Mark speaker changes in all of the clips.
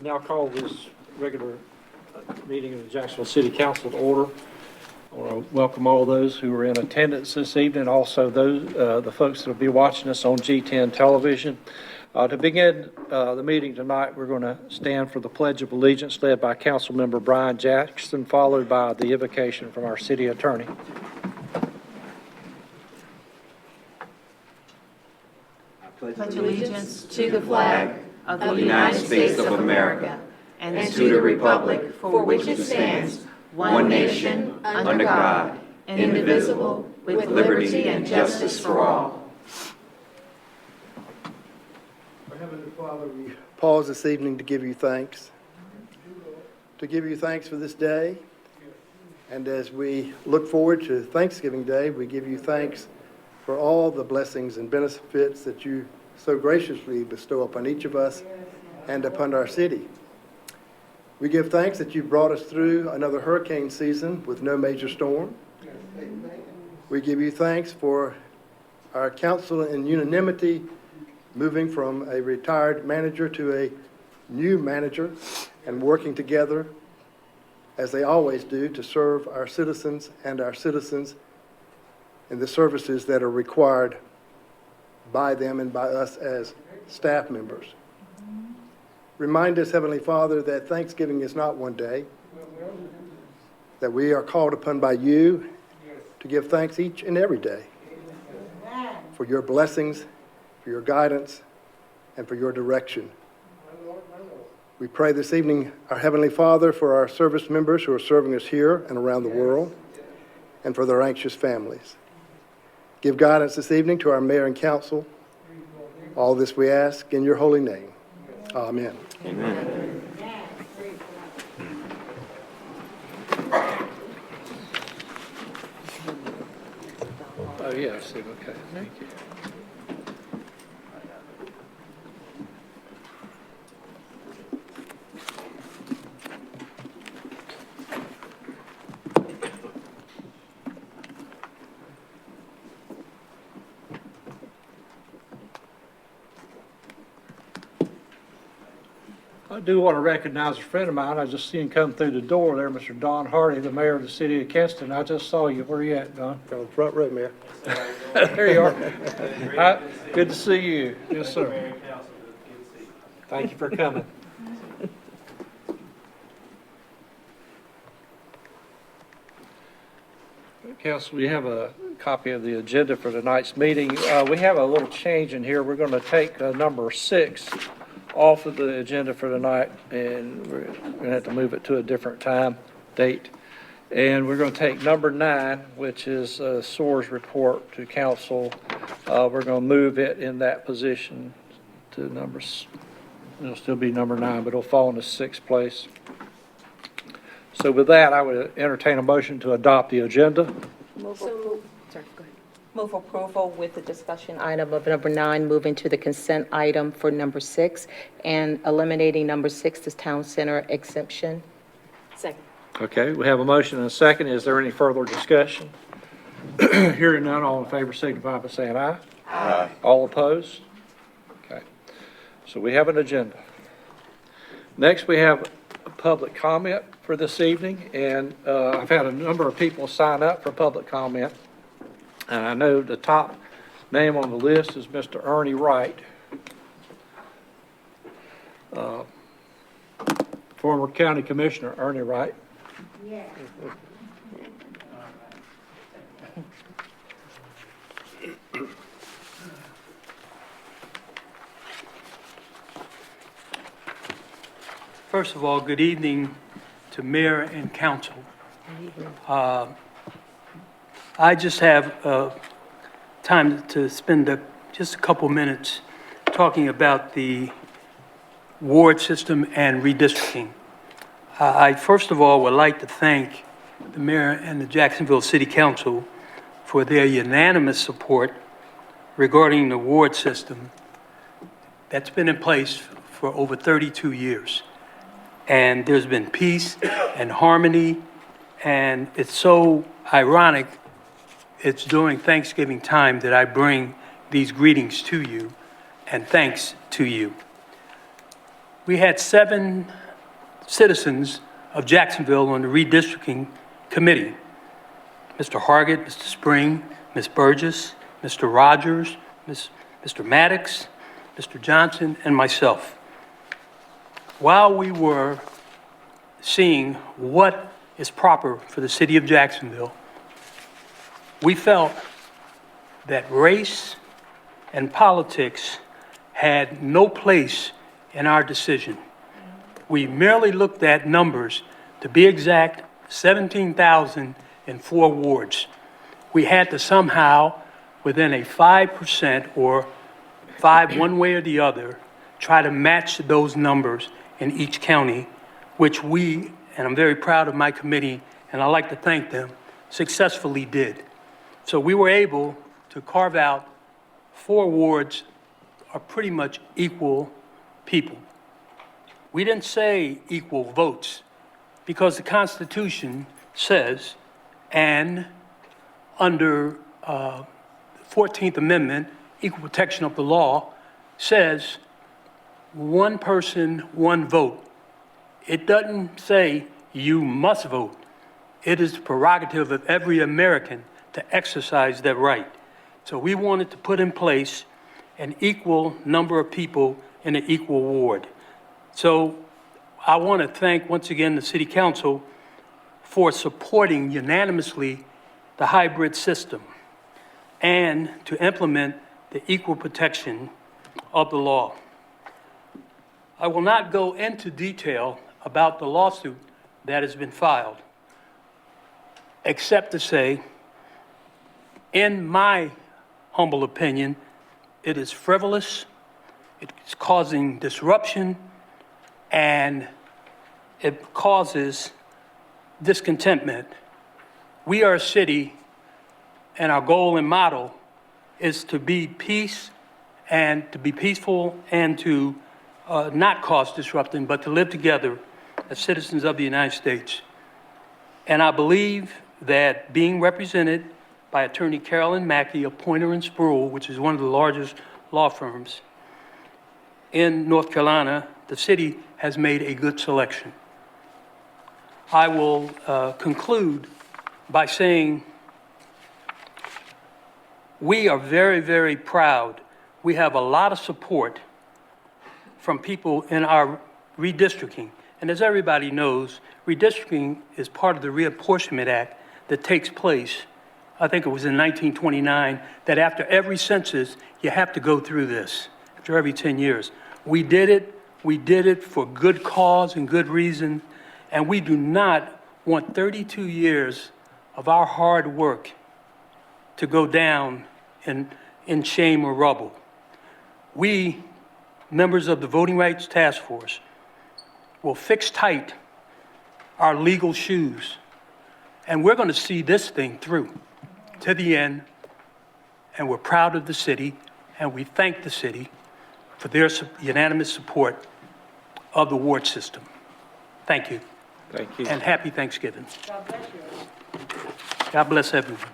Speaker 1: We'll now call this regular meeting of the Jacksonville City Council to order. I want to welcome all those who are in attendance this evening, also those the folks that will be watching us on G10 television. To begin the meeting tonight, we're going to stand for the Pledge of Allegiance led by Council Member Brian Jackson, followed by the invocation from our City Attorney.
Speaker 2: Pledge allegiance to the flag of the United States of America and to the republic for which it stands, one nation, under God, indivisible, with liberty and justice for all.
Speaker 3: Our Heavenly Father, we pause this evening to give you thanks. To give you thanks for this day. And as we look forward to Thanksgiving Day, we give you thanks for all the blessings and benefits that you so graciously bestow upon each of us and upon our city. We give thanks that you brought us through another hurricane season with no major storm. We give you thanks for our council in unanimity moving from a retired manager to a new manager and working together as they always do to serve our citizens and our citizens in the services that are required by them and by us as staff members. Remind us, Heavenly Father, that Thanksgiving is not one day, that we are called upon by you to give thanks each and every day for your blessings, for your guidance, and for your direction. We pray this evening, our Heavenly Father, for our service members who are serving us here and around the world, and for their anxious families. Give guidance this evening to our mayor and council. All this we ask in your holy name. Amen.
Speaker 2: Amen.
Speaker 1: Oh, yeah, I see. Okay, thank you. I do want to recognize a friend of mine. I just seen him come through the door there, Mr. Don Hardy, the mayor of the city of Kinston. I just saw you. Where you at, Don?
Speaker 3: On the front row, Mayor.
Speaker 1: There you are. Hi. Good to see you. Yes, sir. Thank you for coming. Council, we have a copy of the agenda for tonight's meeting. We have a little change in here. We're going to take number 6 off of the agenda for tonight, and we're going to have to move it to a different date. And we're going to take number 9, which is SOAR's report to council. We're going to move it in that position to numbers. It'll still be number 9, but it'll fall in the 6th place. So with that, I would entertain a motion to adopt the agenda.
Speaker 4: Move approval with the discussion item of number 9, moving to the consent item for number 6, and eliminating number 6, the town center exemption.
Speaker 2: Second.
Speaker 1: Okay, we have a motion and a second. Is there any further discussion? Hearing none, all in favor signify by saying aye. Aye. All opposed? Okay. So we have an agenda. Next, we have a public comment for this evening, and I've had a number of people sign up for public comment. And I know the top name on the list is Mr. Ernie Wright, former county commissioner Ernie Wright.
Speaker 5: Yes.
Speaker 6: First of all, good evening to Mayor and Council. I just have time to spend just a couple minutes talking about the ward system and redistricting. I first of all would like to thank the Mayor and the Jacksonville City Council for their unanimous support regarding the ward system that's been in place for over 32 years. And there's been peace and harmony, and it's so ironic. It's during Thanksgiving time that I bring these greetings to you and thanks to you. we had 7 citizens of Jacksonville on the redistricting committee. Mr. Hargett, Mr. Spring, Ms. Burgess, Mr. Rogers, Mr. Maddox, Mr. Johnson, and myself. While we were seeing what is proper for the city of Jacksonville, we felt that race and politics had no place in our decision. We merely looked at numbers. To be exact, 17,000 in 4 wards. We had to somehow, within a 5% or 5 one way or the other, try to match those numbers in each county, which we, and I'm very proud of my committee, and I'd like to thank them, successfully did. So we were able to carve out 4 wards are pretty much equal people. We didn't say equal votes because the Constitution says, and under 14th Amendment, equal protection of the law, says one person, one vote. It doesn't say you must vote. It is the prerogative of every American to exercise that right. So we wanted to put in place an equal number of people in an equal ward. So I want to thank once again the City Council for supporting unanimously the hybrid system and to implement the equal protection of the law. I will not go into detail about the lawsuit that has been filed, except to say, in my humble opinion, it is frivolous, it's causing disruption, and it causes discontentment. We are a city, and our goal and motto is to be peace and to be peaceful and to not cause disruption, but to live together as citizens of the United States. And I believe that being represented by Attorney Carolyn Mackey of Poynter and Spruill, which is one of the largest law firms in North Carolina, the city has made a good selection. I will conclude by saying we are very, very proud. We have a lot of support from people in our redistricting. And as everybody knows, redistricting is part of the Reapportionment Act that takes place, I think it was in 1929, that after every census, you have to go through this, after every 10 years. We did it for good cause and good reason, and we do not want 32 years of our hard work to go down in shame or rubble. We, members of the Voting Rights Task Force, will fix tight our legal shoes, and we're going to see this thing through to the end, and we're proud of the city, and we thank the city for their unanimous support of the ward system. Thank you.
Speaker 1: Thank you.
Speaker 6: And happy Thanksgiving. God bless you. God bless everyone.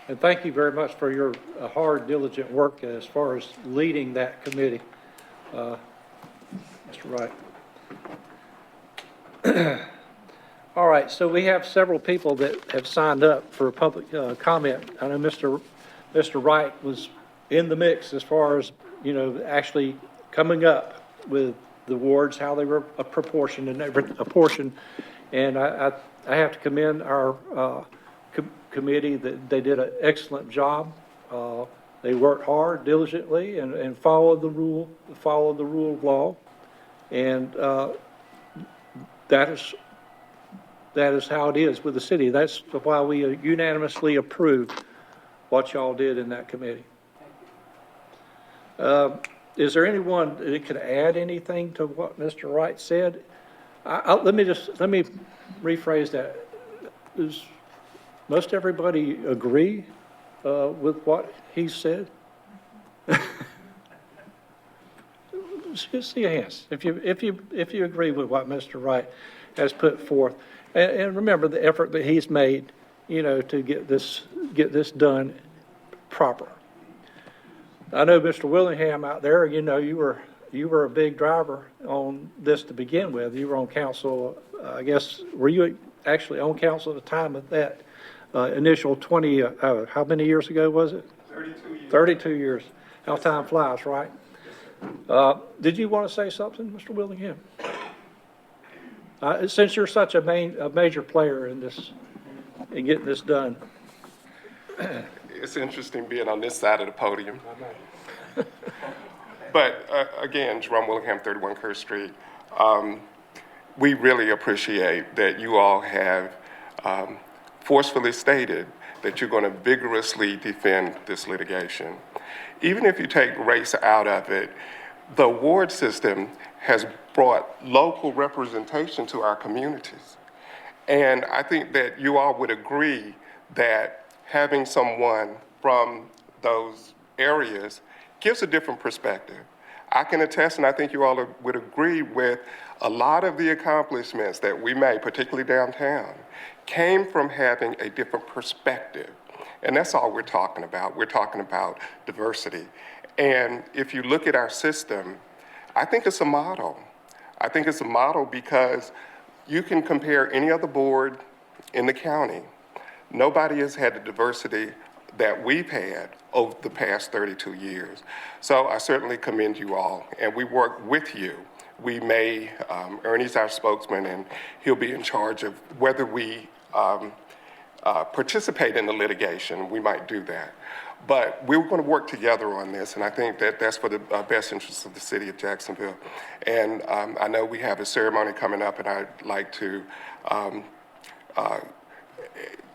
Speaker 1: And thank you very much for your hard, diligent work as far as leading that committee, Mr. Wright. All right, so we have several people that have signed up for public comment. I know Mr. Wright was in the mix as far as, actually coming up with the wards, how they were apportioned, and I have to commend our committee that they did an excellent job. They worked hard, diligently, and followed the rule of law, and that is how it is with the city. That's why we unanimously approved what y'all did in that committee. Is there anyone that could add anything to what Mr. Wright said? Let me rephrase that. Does most everybody agree with what he said? Just see your hands if you agree with what Mr. Wright has put forth, and remember the effort that he's made, to get this done proper. I know Mr. Willingham out there, you were you were a big driver on this to begin with. You were on council, I guess, were you actually on council at the time of that initial 20, how many years ago was it?
Speaker 5: 32 years.
Speaker 1: 32 years. How time flies, right? Did you want to say something, Mr. Willingham? Since you're such a major player in this, in getting this done.
Speaker 5: It's interesting being on this side of the podium. But again, Jerome Willingham, 31 Kerr Street. We really appreciate that you all have forcefully stated that you're going to vigorously defend this litigation. Even if you take race out of it, the award system has brought local representation to our communities. And I think that you all would agree that having someone from those areas gives a different perspective. I can attest, and I think you all would agree with a lot of the accomplishments that we made, particularly downtown, came from having a different perspective. And that's all we're talking about. We're talking about diversity. And if you look at our system, I think it's a model. I think it's a model because you can compare any other board in the county. Nobody has had the diversity that we've had over the past 32 years. So I certainly commend you all, and we work with you. We may, Ernie's our spokesman, and he'll be in charge of whether we participate in the litigation. We might do that. But we're going to work together on this, and I think that that's for the best interests of the city of Jacksonville. And I know we have a ceremony coming up, and I'd like to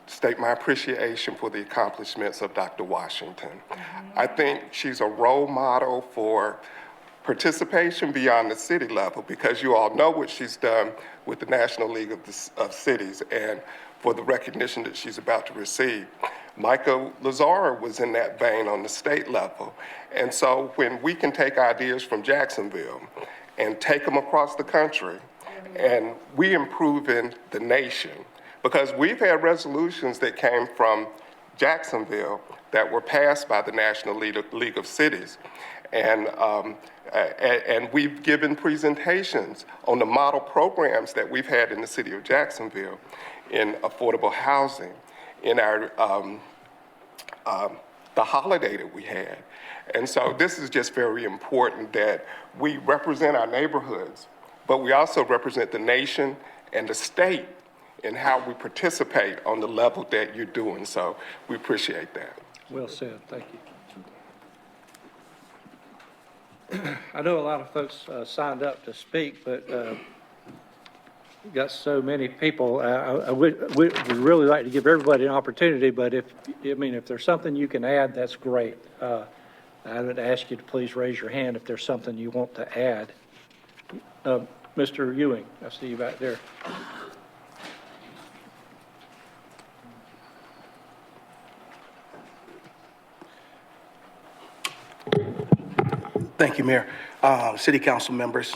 Speaker 5: state my appreciation for the accomplishments of Dr. Washington. I think she's a role model for participation beyond the city level, because you all know what she's done with the National League of Cities and for the recognition that she's about to receive. Michael Lazara was in that vein on the state level. And so when we can take ideas from Jacksonville and take them across the country, and we improve in the nation, because we've had resolutions that came from Jacksonville that were passed by the National League of Cities. And we've given presentations on the model programs that we've had in the city of Jacksonville in affordable housing, in our the holiday that we had. And so this is just very important that we represent our neighborhoods, but we also represent the nation and the state in how we participate on the level that you're doing. So we appreciate that.
Speaker 1: Well said, thank you. I know a lot of folks signed up to speak, but we've got so many people. I would really like to give everybody an opportunity, but if there's something you can add, that's great. I would ask you to please raise your hand if there's something you want to add. Mr. Ewing, I see you back there.
Speaker 7: Thank you, Mayor. City Council members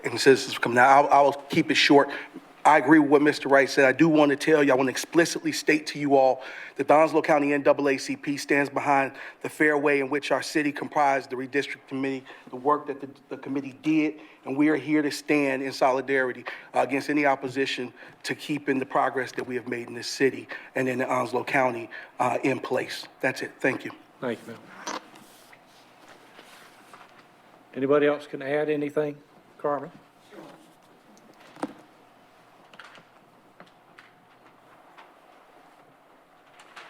Speaker 7: and citizens coming out. I'll keep it short. I agree with what Mr. Wright said. I do want to tell you, I want to explicitly state to you all that the Onslow County NAACP stands behind the fair way in which our city comprised the redistricting committee, the work that the committee did, and we are here to stand in solidarity against any opposition to keeping the progress that we have made in this city and in the Onslow County in place. That's it. Thank you.
Speaker 1: Thank you, ma'am. Anybody else can add anything? Carmen?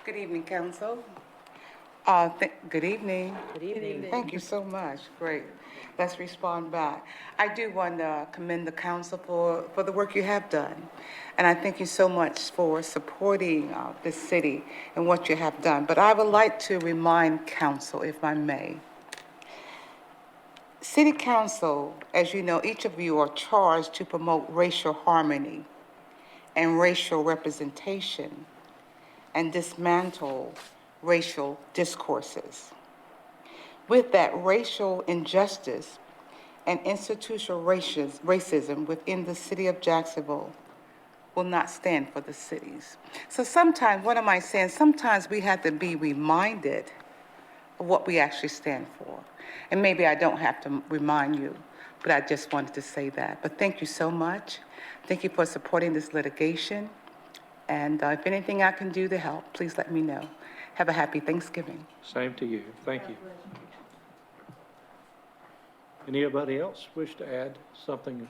Speaker 8: Good evening, Council. Good evening.
Speaker 4: Good evening.
Speaker 8: Thank you so much. Great. Let's respond back. I do want to commend the council for the work you have done. And I thank you so much for supporting this city and what you have done. But I would like to remind council, if I may, City Council, as you know, each of you are charged to promote racial harmony and racial representation and dismantle racial discourses. With that, racial injustice and institutional racism within the city of Jacksonville will not stand for the cities. So sometimes, what am I saying? Sometimes we have to be reminded of what we actually stand for. And maybe I don't have to remind you, but I just wanted to say that. But thank you so much. Thank you for supporting this litigation. And if anything I can do to help, please let me know. Have a happy Thanksgiving.
Speaker 1: Same to you. Thank you. Anybody else wish to add something?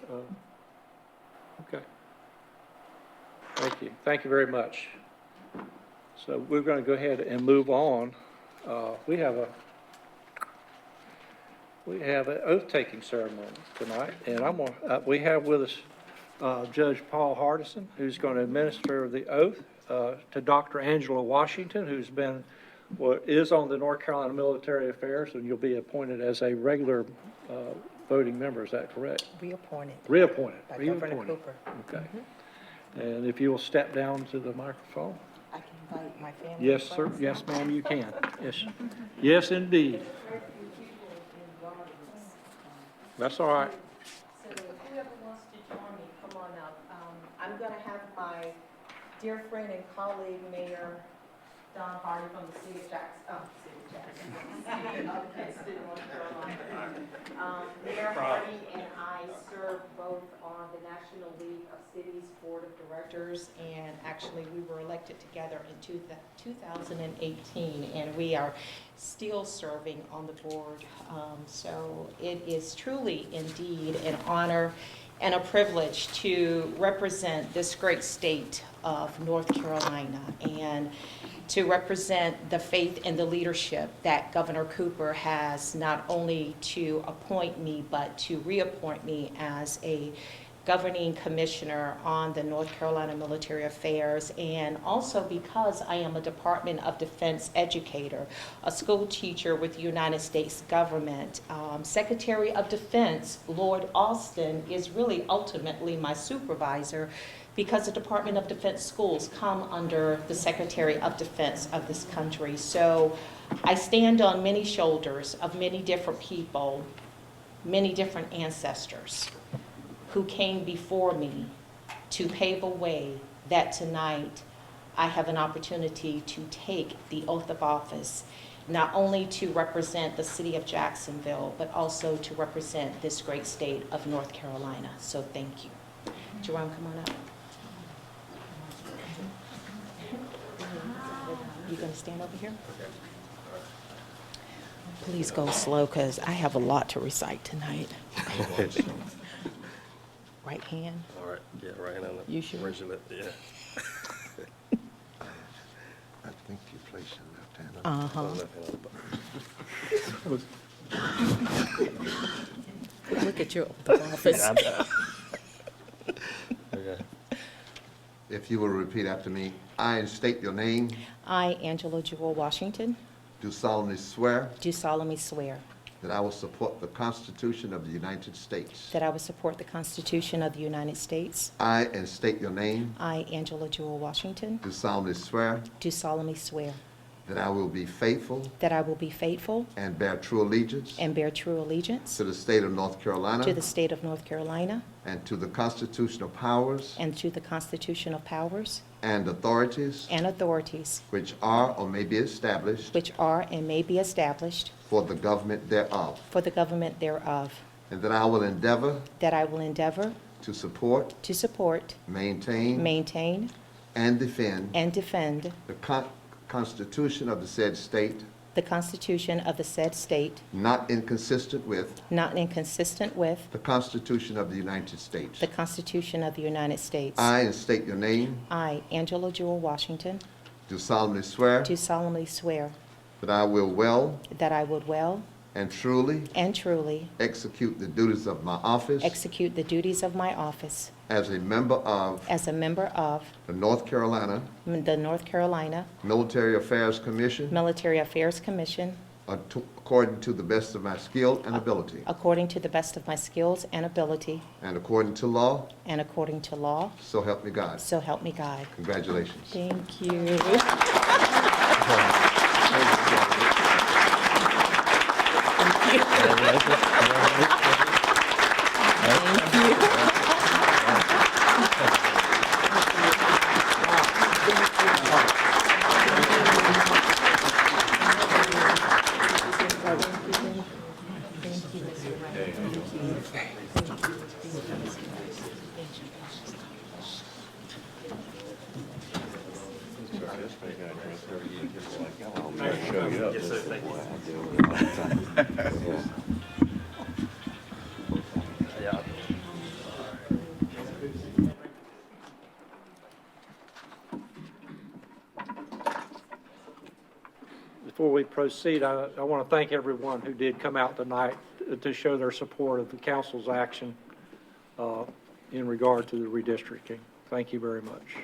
Speaker 1: Okay. Thank you. Thank you very much. So we're going to go ahead and move on. We have an oath-taking ceremony tonight, and we have with us Judge Paul Hardison, who's going to administer the oath to Dr. Angela Washington, is on the North Carolina Military Affairs, and you'll be appointed as a regular voting member. Is that correct?
Speaker 4: Reappointed.
Speaker 1: Reappointed.
Speaker 4: By Governor Cooper.
Speaker 1: Okay. And if you will step down to the microphone.
Speaker 4: I can invite my family.
Speaker 1: Yes, sir. Yes, ma'am, you can. Yes. Yes, indeed. That's all right.
Speaker 4: So whoever wants to join me, come on up. I'm going to have my dear friend and colleague, Mayor Don Hardy from the city of Jacksonville, North Carolina. Mayor Hardy and I serve both on the National League of Cities Board of Directors, and actually we were elected together in 2018, and we are still serving on the board. So it is truly indeed an honor and a privilege to represent this great state of North Carolina and to represent the faith and the leadership that Governor Cooper has, not only to appoint me, but to reappoint me as a governing commissioner on the North Carolina Military Affairs, and also because I am a Department of Defense educator, a school teacher with the United States government. Secretary of Defense, Lord Austin, is really ultimately my supervisor because the Department of Defense schools come under the Secretary of Defense of this country. So I stand on many shoulders of many different people, many different ancestors who came before me to pave a way that tonight I have an opportunity to take the oath of office, not only to represent the city of Jacksonville, but also to represent this great state of North Carolina. So thank you. Jerome, come on up. You gonna stand over here? Please go slow, because I have a lot to recite tonight. Right hand.
Speaker 9: All right, yeah, right hand on the.
Speaker 4: You sure?
Speaker 9: Raise your left, yeah.
Speaker 10: I think you place your left hand on.
Speaker 9: Left hand on the button.
Speaker 4: Look at your oath of office.
Speaker 9: Okay.
Speaker 10: If you will repeat after me, I state your name,
Speaker 4: I, Angela Jewel Washington,
Speaker 10: do solemnly swear
Speaker 4: do solemnly swear
Speaker 10: that I will support the Constitution of the United States.
Speaker 4: that I will support the Constitution of the United States.
Speaker 10: I, and state your name,
Speaker 4: I, Angela Jewel Washington,
Speaker 10: do solemnly swear
Speaker 4: do solemnly swear
Speaker 10: that I will be faithful
Speaker 4: that I will be faithful
Speaker 10: and bear true allegiance
Speaker 4: and bear true allegiance
Speaker 10: to the state of North
Speaker 4: to
Speaker 10: Carolina
Speaker 4: the state of North Carolina
Speaker 10: and to the constitutional powers
Speaker 4: and to the constitutional powers
Speaker 10: and authorities
Speaker 4: and authorities
Speaker 10: which are or may be established
Speaker 4: which are and may be established
Speaker 10: for the government thereof,
Speaker 4: for the government thereof,
Speaker 10: and that I will endeavor
Speaker 4: that I will endeavor
Speaker 10: to support,
Speaker 4: to support,
Speaker 10: maintain,
Speaker 4: maintain,
Speaker 10: and defend
Speaker 4: and defend
Speaker 10: the Constitution of the said state,
Speaker 4: the Constitution of the said state,
Speaker 10: not inconsistent with
Speaker 4: not inconsistent with
Speaker 10: the Constitution of the United States.
Speaker 4: the Constitution of the United States.
Speaker 10: I, and state your name,
Speaker 4: I, Angela Jewel Washington,
Speaker 10: do solemnly swear
Speaker 4: do solemnly swear
Speaker 10: that I will well
Speaker 4: that I would well
Speaker 10: and truly
Speaker 4: and truly
Speaker 10: execute the duties of my office
Speaker 4: execute the duties of my office
Speaker 10: as a member of
Speaker 4: as a member of
Speaker 10: the North Carolina
Speaker 4: the North Carolina
Speaker 10: Military Affairs Commission
Speaker 4: Military Affairs Commission
Speaker 10: according to the best of my skill and ability,
Speaker 4: according to the best of my skills and ability
Speaker 10: and according to law,
Speaker 4: and according to law.
Speaker 10: so help me God.
Speaker 4: So help me God.
Speaker 10: Congratulations.
Speaker 4: Thank you.
Speaker 9: Yeah.
Speaker 1: Before we proceed, I want to thank everyone who did come out tonight to show their support of the council's action in regard to the redistricting. Thank you very much.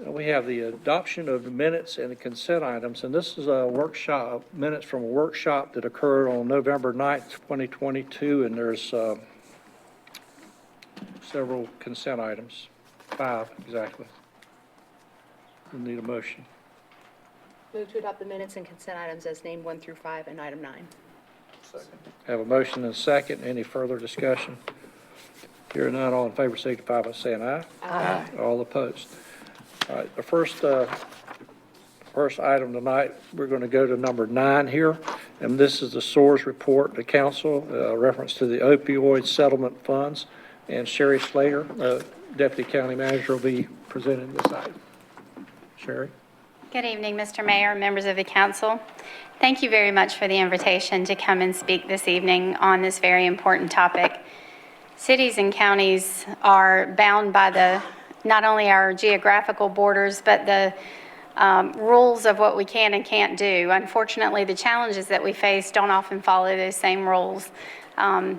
Speaker 1: We have the adoption of the minutes and the consent items, and this is a workshop, minutes from a workshop that occurred on November 9th, 2022, and there's several consent items, 5 exactly. We need a motion.
Speaker 11: Move to adopt the minutes and consent items as named 1 through 5 and item 9.
Speaker 1: Have a motion and a second. Any further discussion? Hearing none, all in favor signify by saying aye. Aye. All opposed. All right, the first item tonight, we're going to go to number 9 here, and this is the SOARS report to council, reference to the opioid settlement funds, and Sherry Slater, Deputy County Manager, will be presenting this item. Sherry?
Speaker 12: Good evening, Mr. Mayor, members of the council. Thank you very much for the invitation to come and speak this evening on this very important topic. Cities and counties are bound by not only our geographical borders, but the rules of what we can and can't do. Unfortunately, the challenges that we face don't often follow those same rules.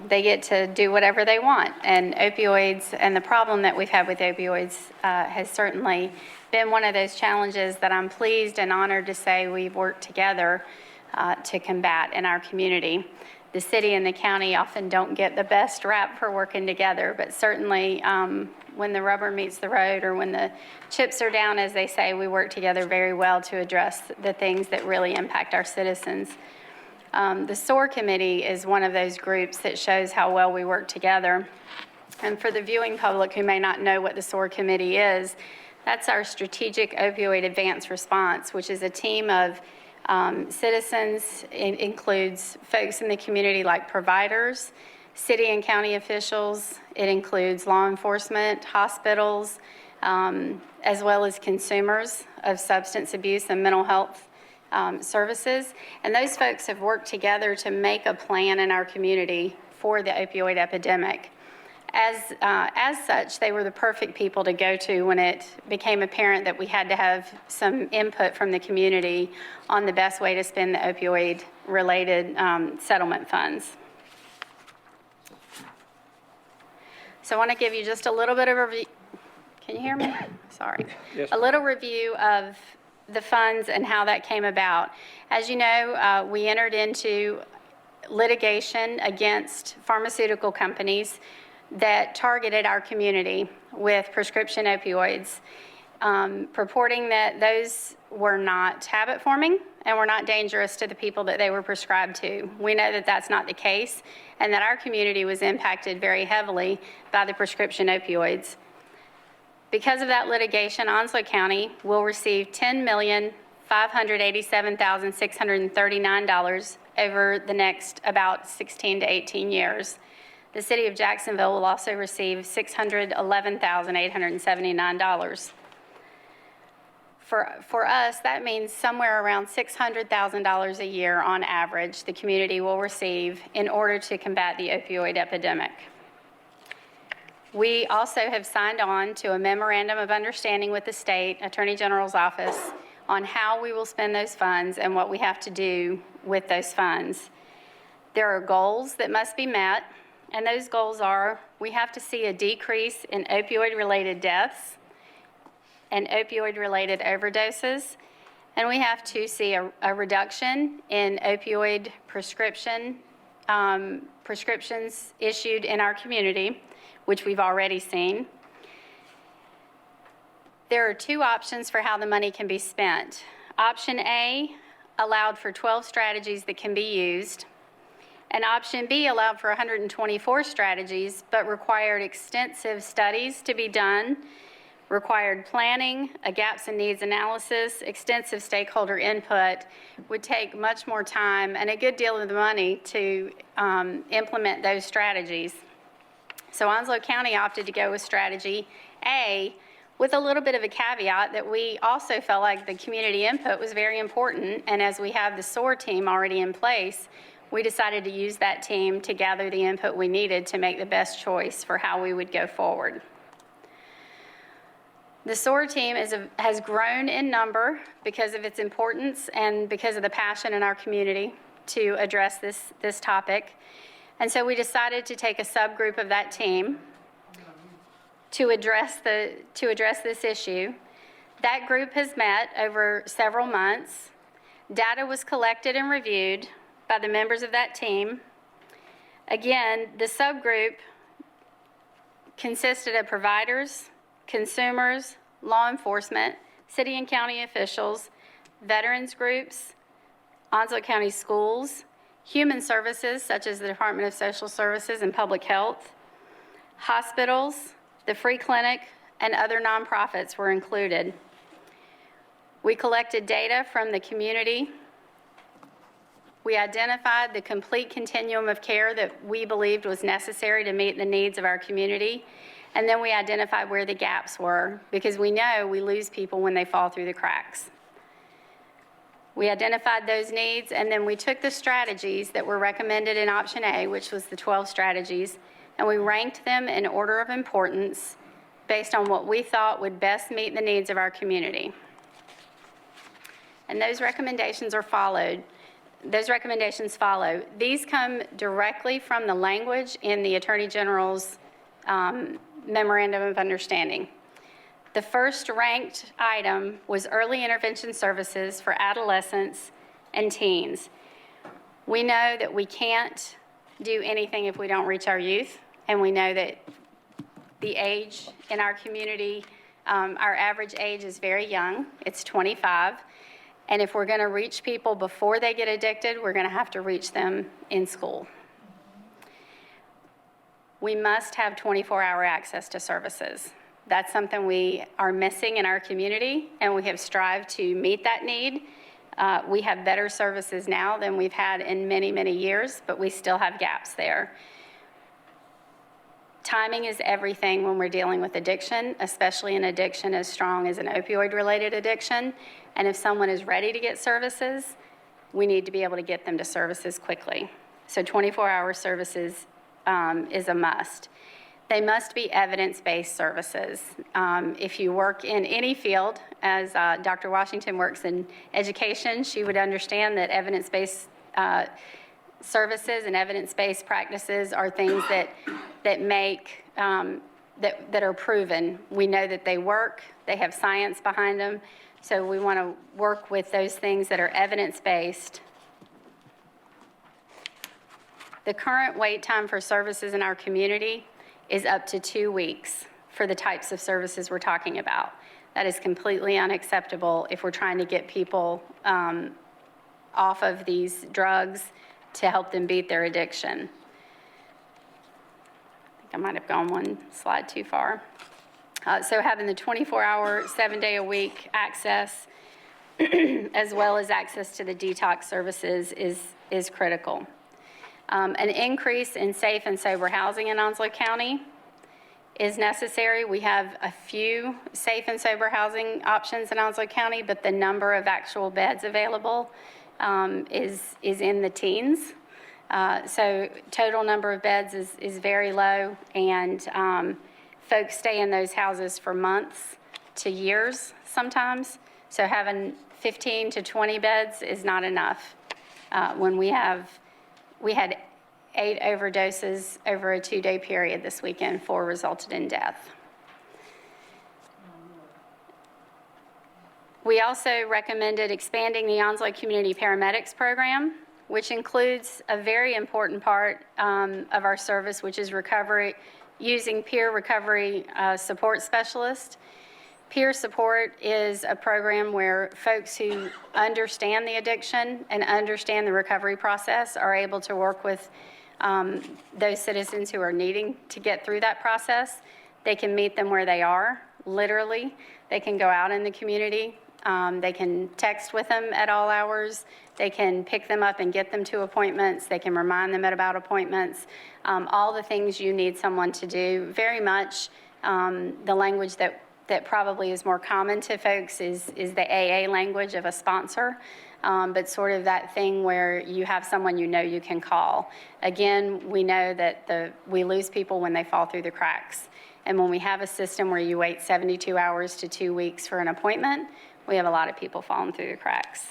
Speaker 12: They get to do whatever they want, and opioids and the problem that we've had with opioids has certainly been one of those challenges that I'm pleased and honored to say we've worked together to combat in our community. The city and the county often don't get the best rap for working together, but certainly when the rubber meets the road, or when the chips are down, as they say, we work together very well to address the things that really impact our citizens. The SOAR committee is one of those groups that shows how well we work together. And for the viewing public who may not know what the SOAR committee is, that's our Strategic Opioid Advance Response, which is a team of citizens. It includes folks in the community like providers, city and county officials. It includes law enforcement, hospitals, as well as consumers of substance abuse and mental health services. And those folks have worked together to make a plan in our community for the opioid epidemic. As such, they were the perfect people to go to when it became apparent that we had to have some input from the community on the best way to spend the opioid-related settlement funds. So I want to give you just a little bit of a review. Can you hear me? Sorry.
Speaker 1: Yes.
Speaker 12: A little review of the funds and how that came about. As you know, we entered into litigation against pharmaceutical companies that targeted our community with prescription opioids, purporting that those were not habit forming and were not dangerous to the people that they were prescribed to. We know that that's not the case, and that our community was impacted very heavily by the prescription opioids. Because of that litigation, Onslow County will receive $10,587,639 over the next about 16 to 18 years. The city of Jacksonville will also receive $611,879. For us, that means somewhere around $600,000 a year on average the community will receive in order to combat the opioid epidemic. We also have signed on to a memorandum of understanding with the state Attorney General's office on how we will spend those funds and what we have to do with those funds. There are goals that must be met, and those goals are: we have to see a decrease in opioid-related deaths and opioid-related overdoses, and we have to see a reduction in opioid prescriptions issued in our community, which we've already seen. There are 2 options for how the money can be spent. Option A allowed for 12 strategies that can be used, and option B allowed for 124 strategies, but required extensive studies to be done, required planning, a gaps and needs analysis, extensive stakeholder input, would take much more time and a good deal of the money to implement those strategies. So Onslow County opted to go with strategy A, with a little bit of a caveat that we also felt like the community input was very important. And as we have the SOAR team already in place, we decided to use that team to gather the input we needed to make the best choice for how we would go forward. The SOAR team has grown in number because of its importance and because of the passion in our community to address this topic. And so we decided to take a subgroup of that team to address this issue. That group has met over several months. Data was collected and reviewed by the members of that team. Again, the subgroup consisted of providers, consumers, law enforcement, city and county officials, veterans groups, Onslow County schools, human services such as the Department of Social Services and Public Health, hospitals, the free clinic, and other nonprofits were included. We collected data from the community. We identified the complete continuum of care that we believed was necessary to meet the needs of our community. And then we identified where the gaps were, because we know we lose people when they fall through the cracks. We identified those needs, and then we took the strategies that were recommended in option A, which was the 12 strategies, and we ranked them in order of importance based on what we thought would best meet the needs of our community. And those recommendations are followed. Those recommendations follow. These come directly from the language in the Attorney General's Memorandum of Understanding. The first ranked item was early intervention services for adolescents and teens. We know that we can't do anything if we don't reach our youth, and we know that the age in our community, our average age is very young. It's 25. And if we're going to reach people before they get addicted, we're going to have to reach them in school. We must have 24-hour access to services. That's something we are missing in our community, and we have strived to meet that need. We have better services now than we've had in many, many years, but we still have gaps there. Timing is everything when we're dealing with addiction, especially an addiction as strong as an opioid-related addiction. And if someone is ready to get services, we need to be able to get them to services quickly. So 24-hour services is a must. They must be evidence-based services. If you work in any field, as Dr. Washington works in education, she would understand that evidence-based services and evidence-based practices are things that make that are proven. We know that they work. They have science behind them. So we want to work with those things that are evidence-based. The current wait time for services in our community is up to 2 weeks for the types of services we're talking about. That is completely unacceptable if we're trying to get people off of these drugs to help them beat their addiction. I think I might have gone one slide too far. So having the 24-hour, 7-day-a-week access, as well as access to the detox services is critical. An increase in safe and sober housing in Onslow County is necessary. We have a few safe and sober housing options in Onslow County, but the number of actual beds available is in the teens. So total number of beds is very low, and folks stay in those houses for months to years sometimes. So having 15 to 20 beds is not enough. When we had 8 overdoses over a 2-day period this weekend, 4 resulted in death. We also recommended expanding the Onslow Community Paramedics Program, which includes a very important part of our service, which is recovery, using peer recovery support specialists. Peer support is a program where folks who understand the addiction and understand the recovery process are able to work with those citizens who are needing to get through that process. They can meet them where they are, literally. They can go out in the community. They can text with them at all hours. They can pick them up and get them to appointments. They can remind them about appointments. All the things you need someone to do, very much the language that that probably is more common to folks is the AA language of a sponsor, but sort of that thing where you have someone you know you can call. Again, we know that we lose people when they fall through the cracks. And when we have a system where you wait 72 hours to 2 weeks for an appointment, we have a lot of people falling through the cracks.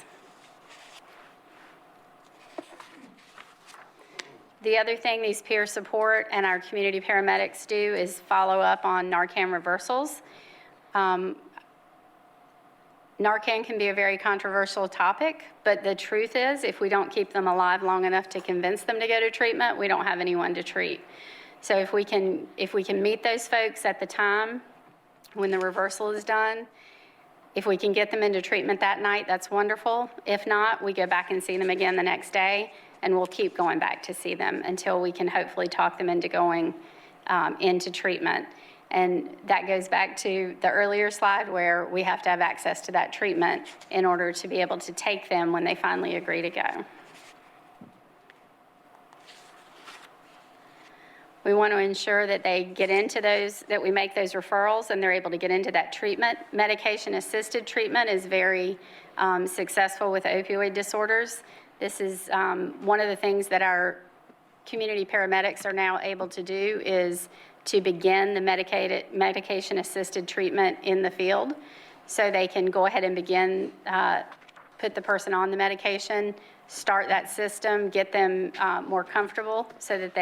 Speaker 12: The other thing these peer support and our community paramedics do is follow up on Narcan reversals. Narcan can be a very controversial topic, but the truth is, if we don't keep them alive long enough to convince them to go to treatment, we don't have anyone to treat. So if we can meet those folks at the time when the reversal is done, if we can get them into treatment that night, that's wonderful. If not, we go back and see them again the next day, and we'll keep going back to see them until we can hopefully talk them into going into treatment. And that goes back to the earlier slide where we have to have access to that treatment in order to be able to take them when they finally agree to go. We want to ensure that they get into those, that we make those referrals and they're able to get into that treatment. Medication-assisted treatment is very successful with opioid disorders. This is one of the things that our community paramedics are now able to do is to begin the medication-assisted treatment in the field. So they can go ahead and begin, put the person on the medication, start that system, get them more comfortable so that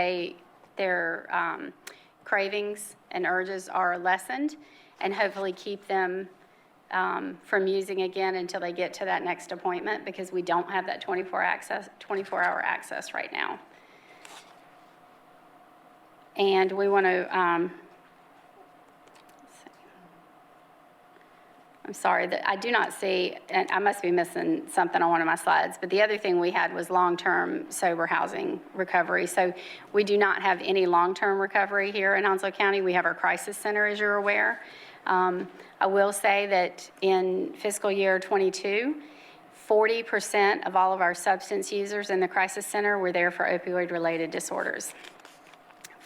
Speaker 12: their cravings and urges are lessened, and hopefully keep them from using again until they get to that next appointment, because we don't have that 24-hour access right now. And we want to, I'm sorry, that I do not see, and I must be missing something on one of my slides, but the other thing we had was long-term sober housing recovery. So we do not have any long-term recovery here in Onslow County. We have our crisis center, as you're aware. I will say that in fiscal year 22, 40% of all of our substance users in the crisis center were there for opioid-related disorders.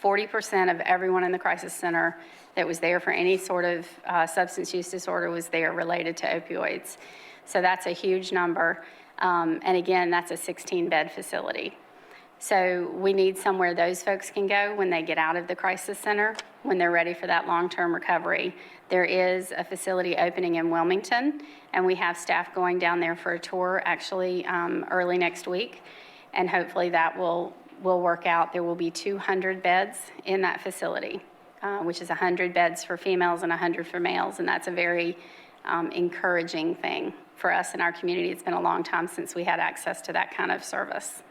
Speaker 12: 40% of everyone in the crisis center that was there for any sort of substance use disorder was there related to opioids. So that's a huge number. And again, that's a 16-bed facility. So we need somewhere those folks can go when they get out of the crisis center, when they're ready for that long-term recovery. There is a facility opening in Wilmington, and we have staff going down there for a tour actually early next week. And hopefully that will work out. There will be 200 beds in that facility, which is 100 beds for females and 100 for males. And that's a very encouraging thing for us in our community. It's been a long time since we had access to that kind of service.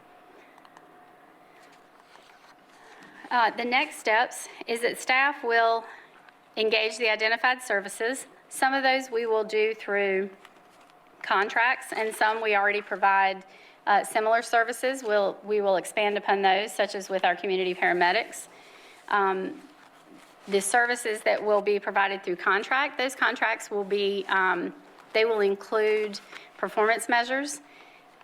Speaker 12: The next steps is that staff will engage the identified services. Some of those we will do through contracts, and some we already provide similar services. We will expand upon those, such as with our community paramedics. The services that will be provided through contract, those contracts will be, they will include performance measures.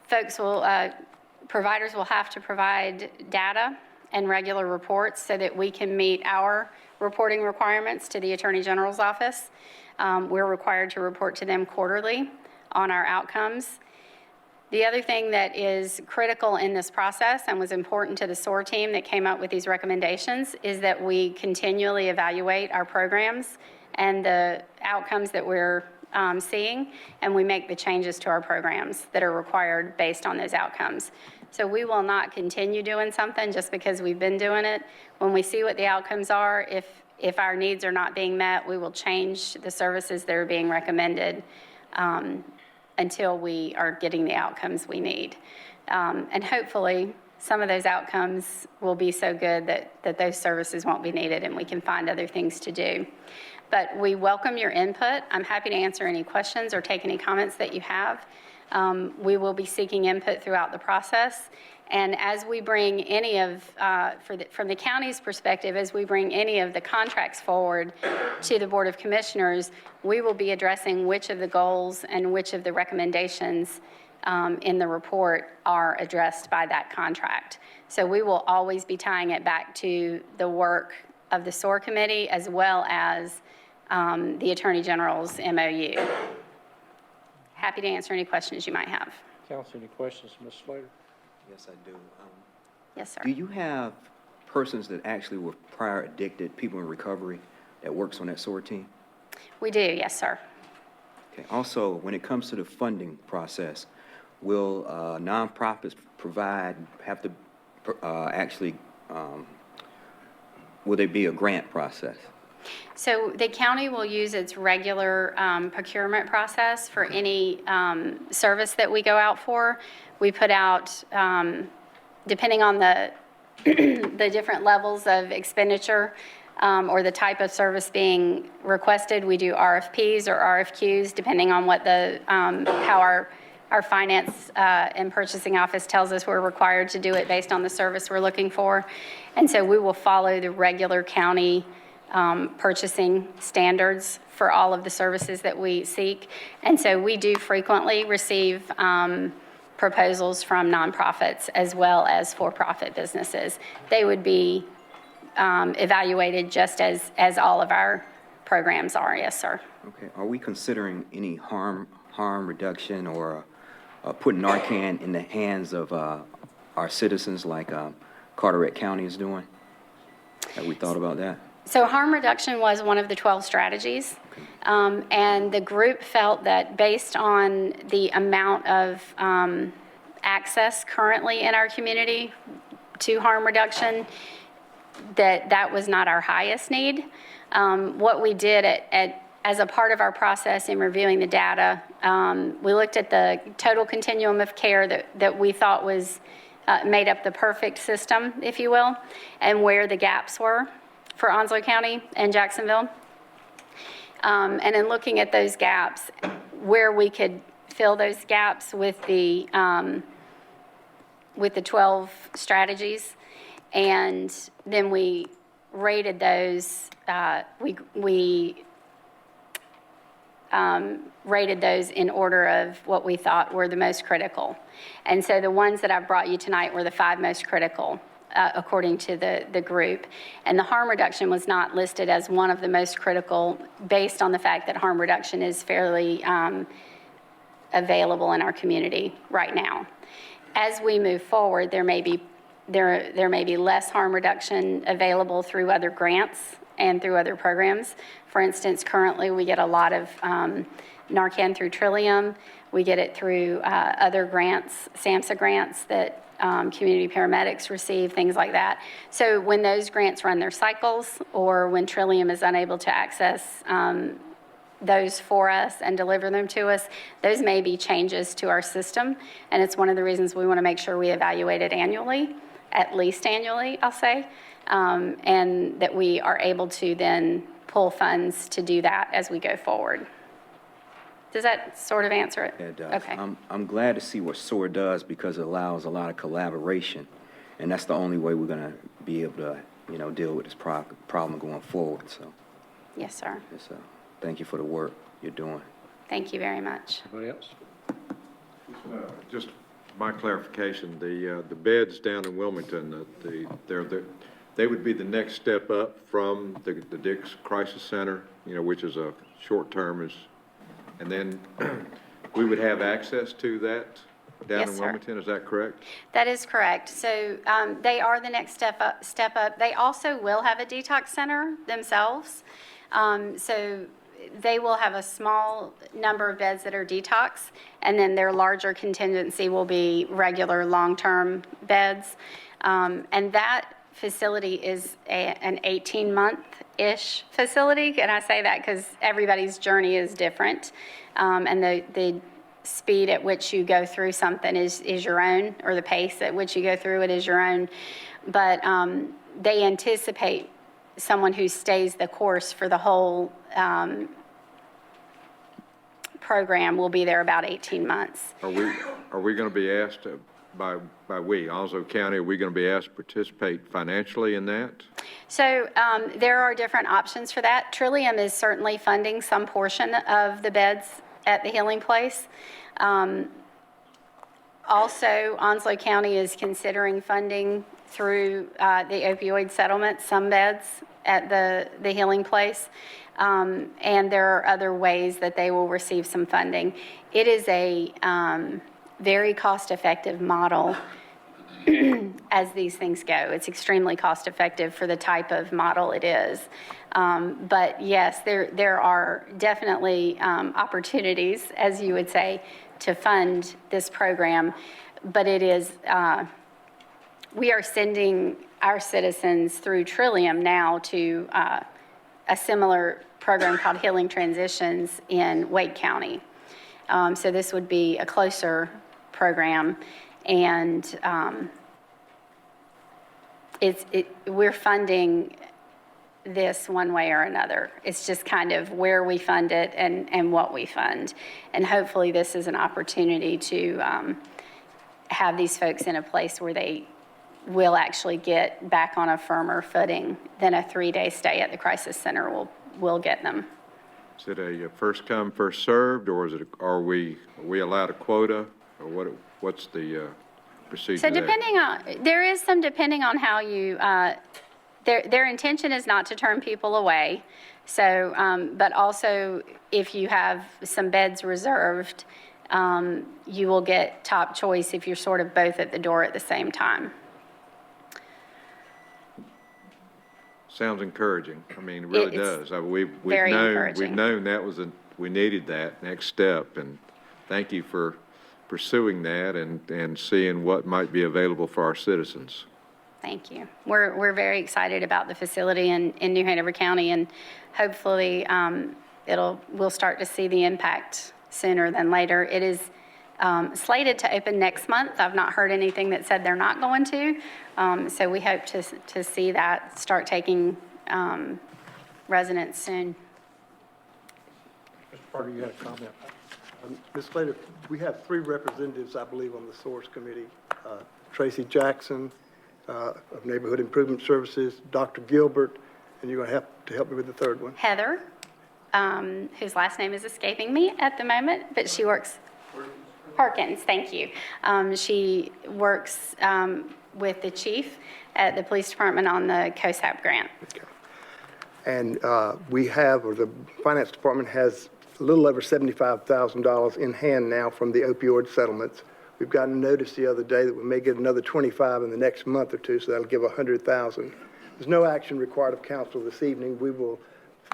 Speaker 12: Providers will have to provide data and regular reports so that we can meet our reporting requirements to the Attorney General's office. We're required to report to them quarterly on our outcomes. The other thing that is critical in this process and was important to the SOAR team that came up with these recommendations is that we continually evaluate our programs and the outcomes that we're seeing, and we make the changes to our programs that are required based on those outcomes. So we will not continue doing something just because we've been doing it. When we see what the outcomes are, if our needs are not being met, we will change the services that are being recommended until we are getting the outcomes we need. And hopefully, some of those outcomes will be so good that those services won't be needed and we can find other things to do. But we welcome your input. I'm happy to answer any questions or take any comments that you have. We will be seeking input throughout the process. And as we bring any of, from the county's perspective, as we bring any of the contracts forward to the Board of Commissioners, we will be addressing which of the goals and which of the recommendations in the report are addressed by that contract. So we will always be tying it back to the work of the SOAR committee as well as the Attorney General's MOU. Happy to answer any questions you might have.
Speaker 1: Council, any questions, Ms. Slater?
Speaker 13: Yes, I do.
Speaker 12: Yes, sir.
Speaker 13: Do you have persons that actually were prior addicted, people in recovery, that works on that SOAR team?
Speaker 12: We do, yes, sir.
Speaker 13: Okay. Also, when it comes to the funding process, will nonprofits will there be a grant process?
Speaker 12: So the county will use its regular procurement process for any service that we go out for. We put out, depending on the the different levels of expenditure or the type of service being requested, we do RFPs or RFQs, depending on what the how our finance and purchasing office tells us we're required to do it based on the service we're looking for. And so we will follow the regular county purchasing standards for all of the services that we seek. And so we do frequently receive proposals from nonprofits as well as for-profit businesses. They would be evaluated just as all of our programs are, yes, sir.
Speaker 13: Okay. Are we considering any harm reduction or putting Narcan in the hands of our citizens like Carteret County is doing? Have we thought about that?
Speaker 12: So harm reduction was one of the 12 strategies. And the group felt that based on the amount of access currently in our community to harm reduction, that was not our highest need. What we did as a part of our process in reviewing the data, we looked at the total continuum of care that we thought was made up the perfect system, if you will, and where the gaps were for Onslow County and Jacksonville. And in looking at those gaps, where we could fill those gaps with the 12 strategies, and then we rated those, rated those in order of what we thought were the most critical. And so the ones that I've brought you tonight were the 5 most critical, according to the group. And the harm reduction was not listed as one of the most critical based on the fact that harm reduction is fairly available in our community right now. As we move forward, there may be less harm reduction available through other grants and through other programs. For instance, currently we get a lot of Narcan through Trillium. We get it through other grants, SAMHSA grants that community paramedics receive, things like that. So when those grants run their cycles, or when Trillium is unable to access those for us and deliver them to us, those may be changes to our system. And it's one of the reasons we want to make sure we evaluate it annually, at least annually, I'll say, and that we are able to then pull funds to do that as we go forward. Does that sort of answer it?
Speaker 13: It does.
Speaker 12: Okay.
Speaker 13: I'm glad to see what SOAR does because it allows a lot of collaboration, and that's the only way we're going to be able to, deal with this problem going forward. So,
Speaker 12: Yes, sir.
Speaker 13: yes, thank you for the work you're doing.
Speaker 12: Thank you very much.
Speaker 1: Anybody else?
Speaker 14: Just my clarification, the beds down in Wilmington, they would be the next step up from the Dix Crisis Center, which is a short-term, and then we would have access to that down
Speaker 12: Yes,
Speaker 14: in
Speaker 12: sir.
Speaker 14: Wilmington, is that correct?
Speaker 12: That is correct. So they are the next step up. They also will have a detox center themselves. So they will have a small number of beds that are detox, and then their larger contingency will be regular long-term beds. And that facility is an 18-month-ish facility. And I say that because everybody's journey is different. And the speed at which you go through something is your own, or the pace at which you go through it is your own. But they anticipate someone who stays the course for the whole program will be there about 18 months.
Speaker 14: Are we going to be asked to, by Onslow County, are we going to be asked to participate financially in that?
Speaker 12: So there are different options for that. Trillium is certainly funding some portion of the beds at the Healing Place. Also, Onslow County is considering funding through the opioid settlement, some beds at the healing place. And there are other ways that they will receive some funding. It is a very cost-effective model as these things go. It's extremely cost-effective for the type of model it is. But yes, there are definitely opportunities, as you would say, to fund this program. But it is, we are sending our citizens through Trillium now to a similar program called Healing Transitions in Wake County. So this would be a closer program, and we're funding this one way or another. It's just kind of where we fund it and what we fund. And hopefully this is an opportunity to have these folks in a place where they will actually get back on a firmer footing than a 3-day stay at the crisis center will get them.
Speaker 14: Is it a first come, first served, or is it, are we allowed a quota, or what's the procedure
Speaker 12: So
Speaker 14: there?
Speaker 12: there is some depending on how you, their intention is not to turn people away. So, but also if you have some beds reserved, you will get top choice if you're sort of both at the door at the same time.
Speaker 14: Sounds encouraging. I mean, it really does. We've
Speaker 12: very encouraging.
Speaker 14: known that was we needed that next step, and thank you for pursuing that and seeing what might be available for our citizens.
Speaker 12: Thank you. We're very excited about the facility in New Hanover County, and hopefully we'll start to see the impact sooner than later. It is slated to open next month. I've not heard anything that said they're not going to. So we hope to see that start taking residents soon.
Speaker 3: Mr. Parker, you had a comment. Ms. Slater, we have 3 representatives, I believe, on the Source Committee. Tracy Jackson of Neighborhood Improvement Services, Dr. Gilbert, and you're going to have to help me with the third one.
Speaker 12: Heather, whose last name is escaping me at the moment, but she works... Perkins, thank you. She works with the chief at the police department on the COSAP grant.
Speaker 3: Okay. And we have, or the finance department has a little over $75,000 in hand now from the opioid settlements. We've gotten notice the other day that we may get another 25 in the next month or two, so that'll give 100,000. There's no action required of council this evening. We will,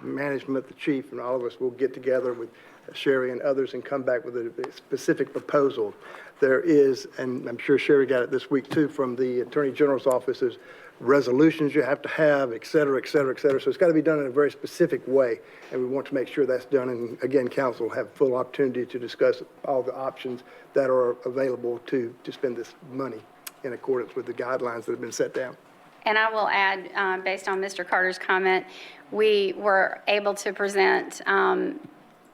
Speaker 3: management, the chief, and all of us will get together with Sherry and others and come back with a specific proposal. There is, and I'm sure Sherry got it this week too, from the Attorney General's office, there's resolutions you have to have, et cetera, et cetera, et cetera. So it's got to be done in a very specific way, and we want to make sure that's done. And again, council will have full opportunity to discuss all the options that are available to spend this money in accordance with the guidelines that have been set down.
Speaker 12: And I will add, based on Mr. Carter's comment, we were able to present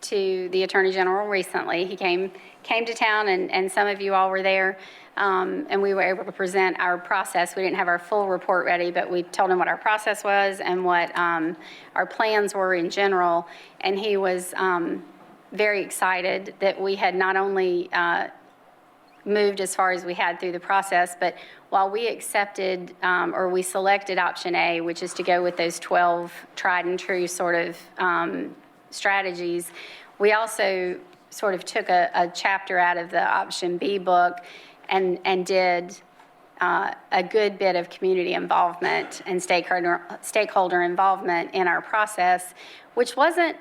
Speaker 12: to the Attorney General recently. He came to town, and some of you all were there, and we were able to present our process. We didn't have our full report ready, but we told him what our process was and what our plans were in general, and he was very excited that we had not only moved as far as we had through the process, but while we accepted or we selected option A, which is to go with those 12 tried and true sort of strategies, we also sort of took a chapter out of the option B book and did a good bit of community involvement and stakeholder involvement in our process, which wasn't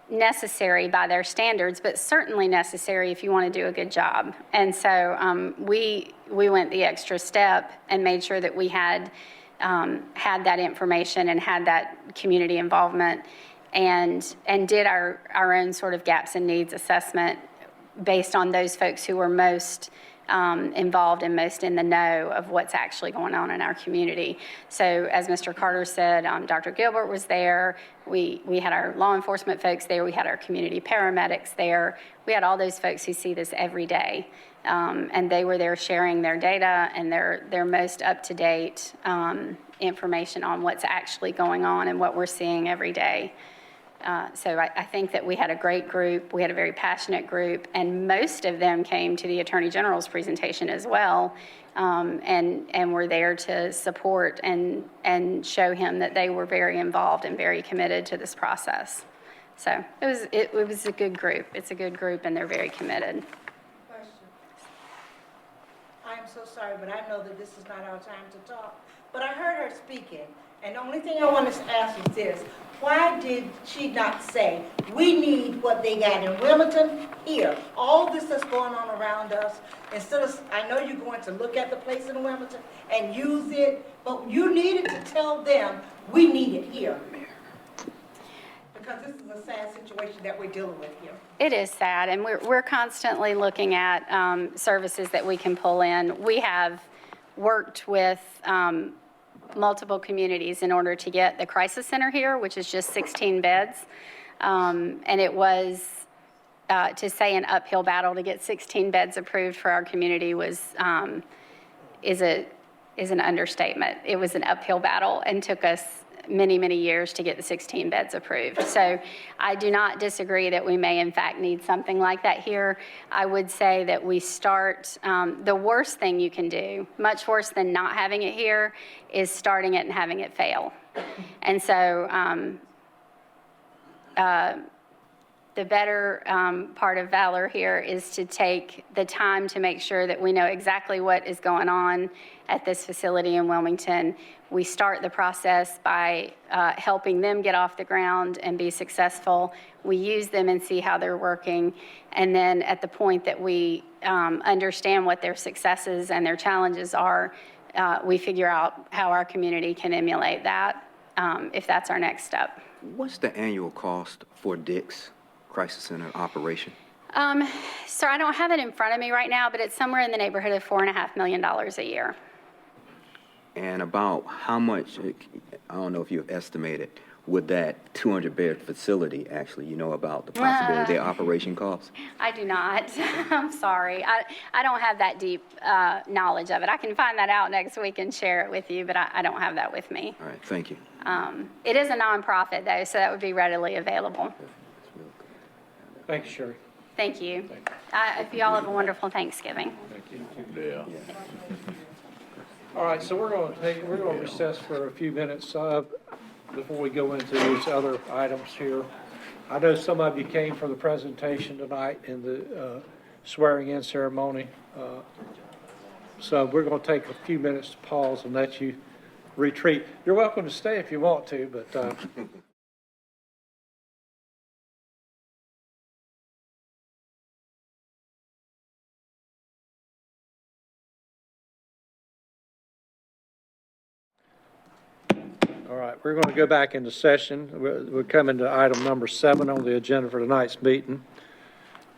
Speaker 12: necessary by their standards, but certainly necessary if you want to do a good job. And so we went the extra step and made sure that we had that information and had that community involvement, and did our own sort of gaps and needs assessment based on those folks who were most involved and most in the know of what's actually going on in our community. So as Mr. Carter said, Dr. Gilbert was there. We had our law enforcement folks there. We had our community paramedics there. We had all those folks who see this every day. And they were there sharing their data and their most up-to-date information on what's actually going on and what we're seeing every day. So I think that we had a great group. We had a very passionate group, and most of them came to the Attorney General's presentation as well, and were there to support and show him that they were very involved and very committed to this process. So it was a good group. It's a good group, and they're very committed.
Speaker 15: Question. I'm so sorry, but I know that this is not our time to talk. But I heard her speaking, and the only thing I want to ask is this. Why did she not say, we need what they got in Wilmington here? All this that's going on around us, instead of, I know you're going to look at the place in Wilmington and use it, but you needed to tell them, we need it here. Because this is a sad situation that we're dealing with here.
Speaker 12: It is sad, and we're constantly looking at services that we can pull in. We have worked with multiple communities in order to get the crisis center here, which is just 16 beds. And it was, to say an uphill battle to get 16 beds approved for our community is an understatement. It was an uphill battle and took us many, many years to get the 16 beds approved. So I do not disagree that we may in fact need something like that here. I would say that we start, the worst thing you can do, much worse than not having it here, is starting it and having it fail. And so the better part of valor here is to take the time to make sure that we know exactly what is going on at this facility in Wilmington. We start the process by helping them get off the ground and be successful. We use them and see how they're working. And then at the point that we understand what their successes and their challenges are, we figure out how our community can emulate that, if that's our next step.
Speaker 13: What's the annual cost for Dick's Crisis Center operation?
Speaker 12: Sir, I don't have it in front of me right now, but it's somewhere in the neighborhood of $4.5 million a year.
Speaker 13: And about how much, I don't know if you've estimated, would that 200-bed facility actually, you know about the possibility of their operation costs?
Speaker 12: I do not. I'm sorry. I don't have that deep knowledge of it. I can find that out next week and share it with you, but I don't have that with me.
Speaker 13: All right, thank you.
Speaker 12: It is a nonprofit, though, so that would be readily available.
Speaker 1: Thank you, Sherry.
Speaker 12: Thank you. If you all have a wonderful Thanksgiving.
Speaker 1: Thank you. Yeah. All right, so we're going to recess for a few minutes before we go into these other items here. I know some of you came for the presentation tonight in the swearing-in ceremony. So we're going to take a few minutes to pause and let you retreat. You're welcome to stay if you want to, but all right, we're going to go back into session. We're coming to item number 7 on the agenda for tonight's meeting.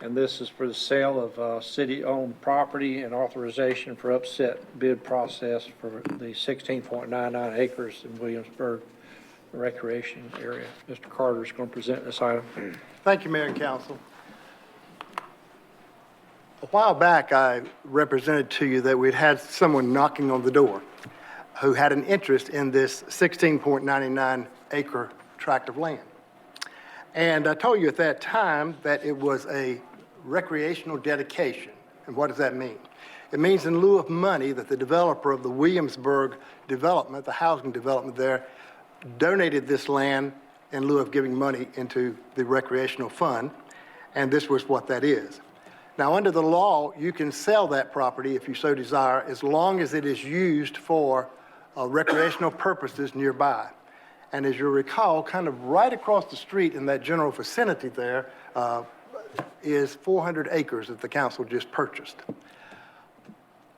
Speaker 1: And this is for the sale of city-owned property and authorization for upset bid process for the 16.99 acres in Williamsburg recreation area. Mr. Carter is going to present this item.
Speaker 3: Thank you, Mayor and Council. A while back, I represented to you that we'd had someone knocking on the door who had an interest in this 16.99 acre tract of land. And I told you at that time that it was a recreational dedication. And what does that mean? It means in lieu of money that the developer of the Williamsburg development, the housing development there, donated this land in lieu of giving money into the recreational fund. And this was what that is. Now, under the law, you can sell that property if you so desire, as long as it is used for recreational purposes nearby. And as you'll recall, kind of right across the street in that general vicinity there is 400 acres that the council just purchased.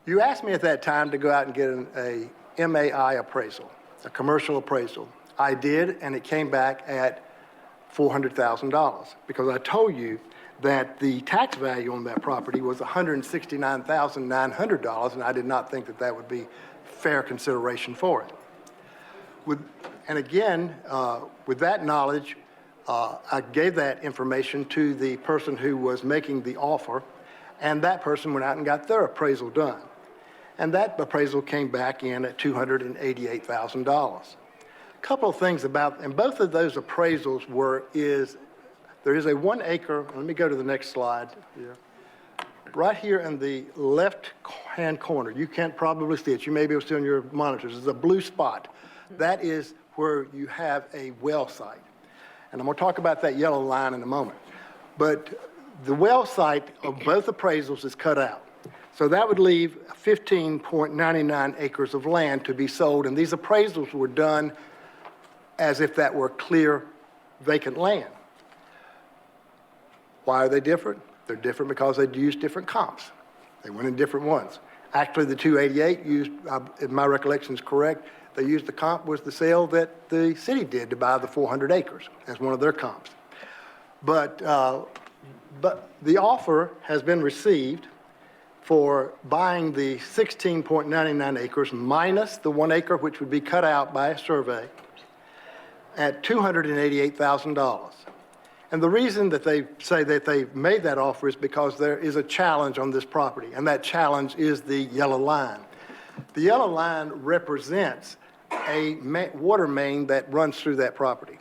Speaker 3: You asked me at that time to go out and get a MAI appraisal, a commercial appraisal. I did, and it came back at $400,000 because I told you that the tax value on that property was $169,900, and I did not think that that would be fair consideration for it. With that knowledge, I gave that information to the person who was making the offer, and that person went out and got their appraisal done. And that appraisal came back in at $288,000. Couple of things about, and both of those appraisals there is a 1 acre, let me go to the next slide here. Right here in the left-hand corner, you can't probably see it, you may be able to see on your monitors, there's a blue spot. That is where you have a well site. And I'm going to talk about that yellow line in a moment. But the well site of both appraisals is cut out. So that would leave 15.99 acres of land to be sold, and these appraisals were done as if that were clear vacant land. Why are they different? They're different because they used different comps. They went in different ones. Actually, the 288 used, if my recollection is correct, they used the comp was the sale that the city did to buy the 400 acres as one of their comps. But the offer has been received for buying the 16.99 acres minus the 1 acre, which would be cut out by a survey, at $288,000. And the reason that they say that they made that offer is because there is a challenge on this property, and that challenge is the yellow line. The yellow line represents a water main that runs through that property.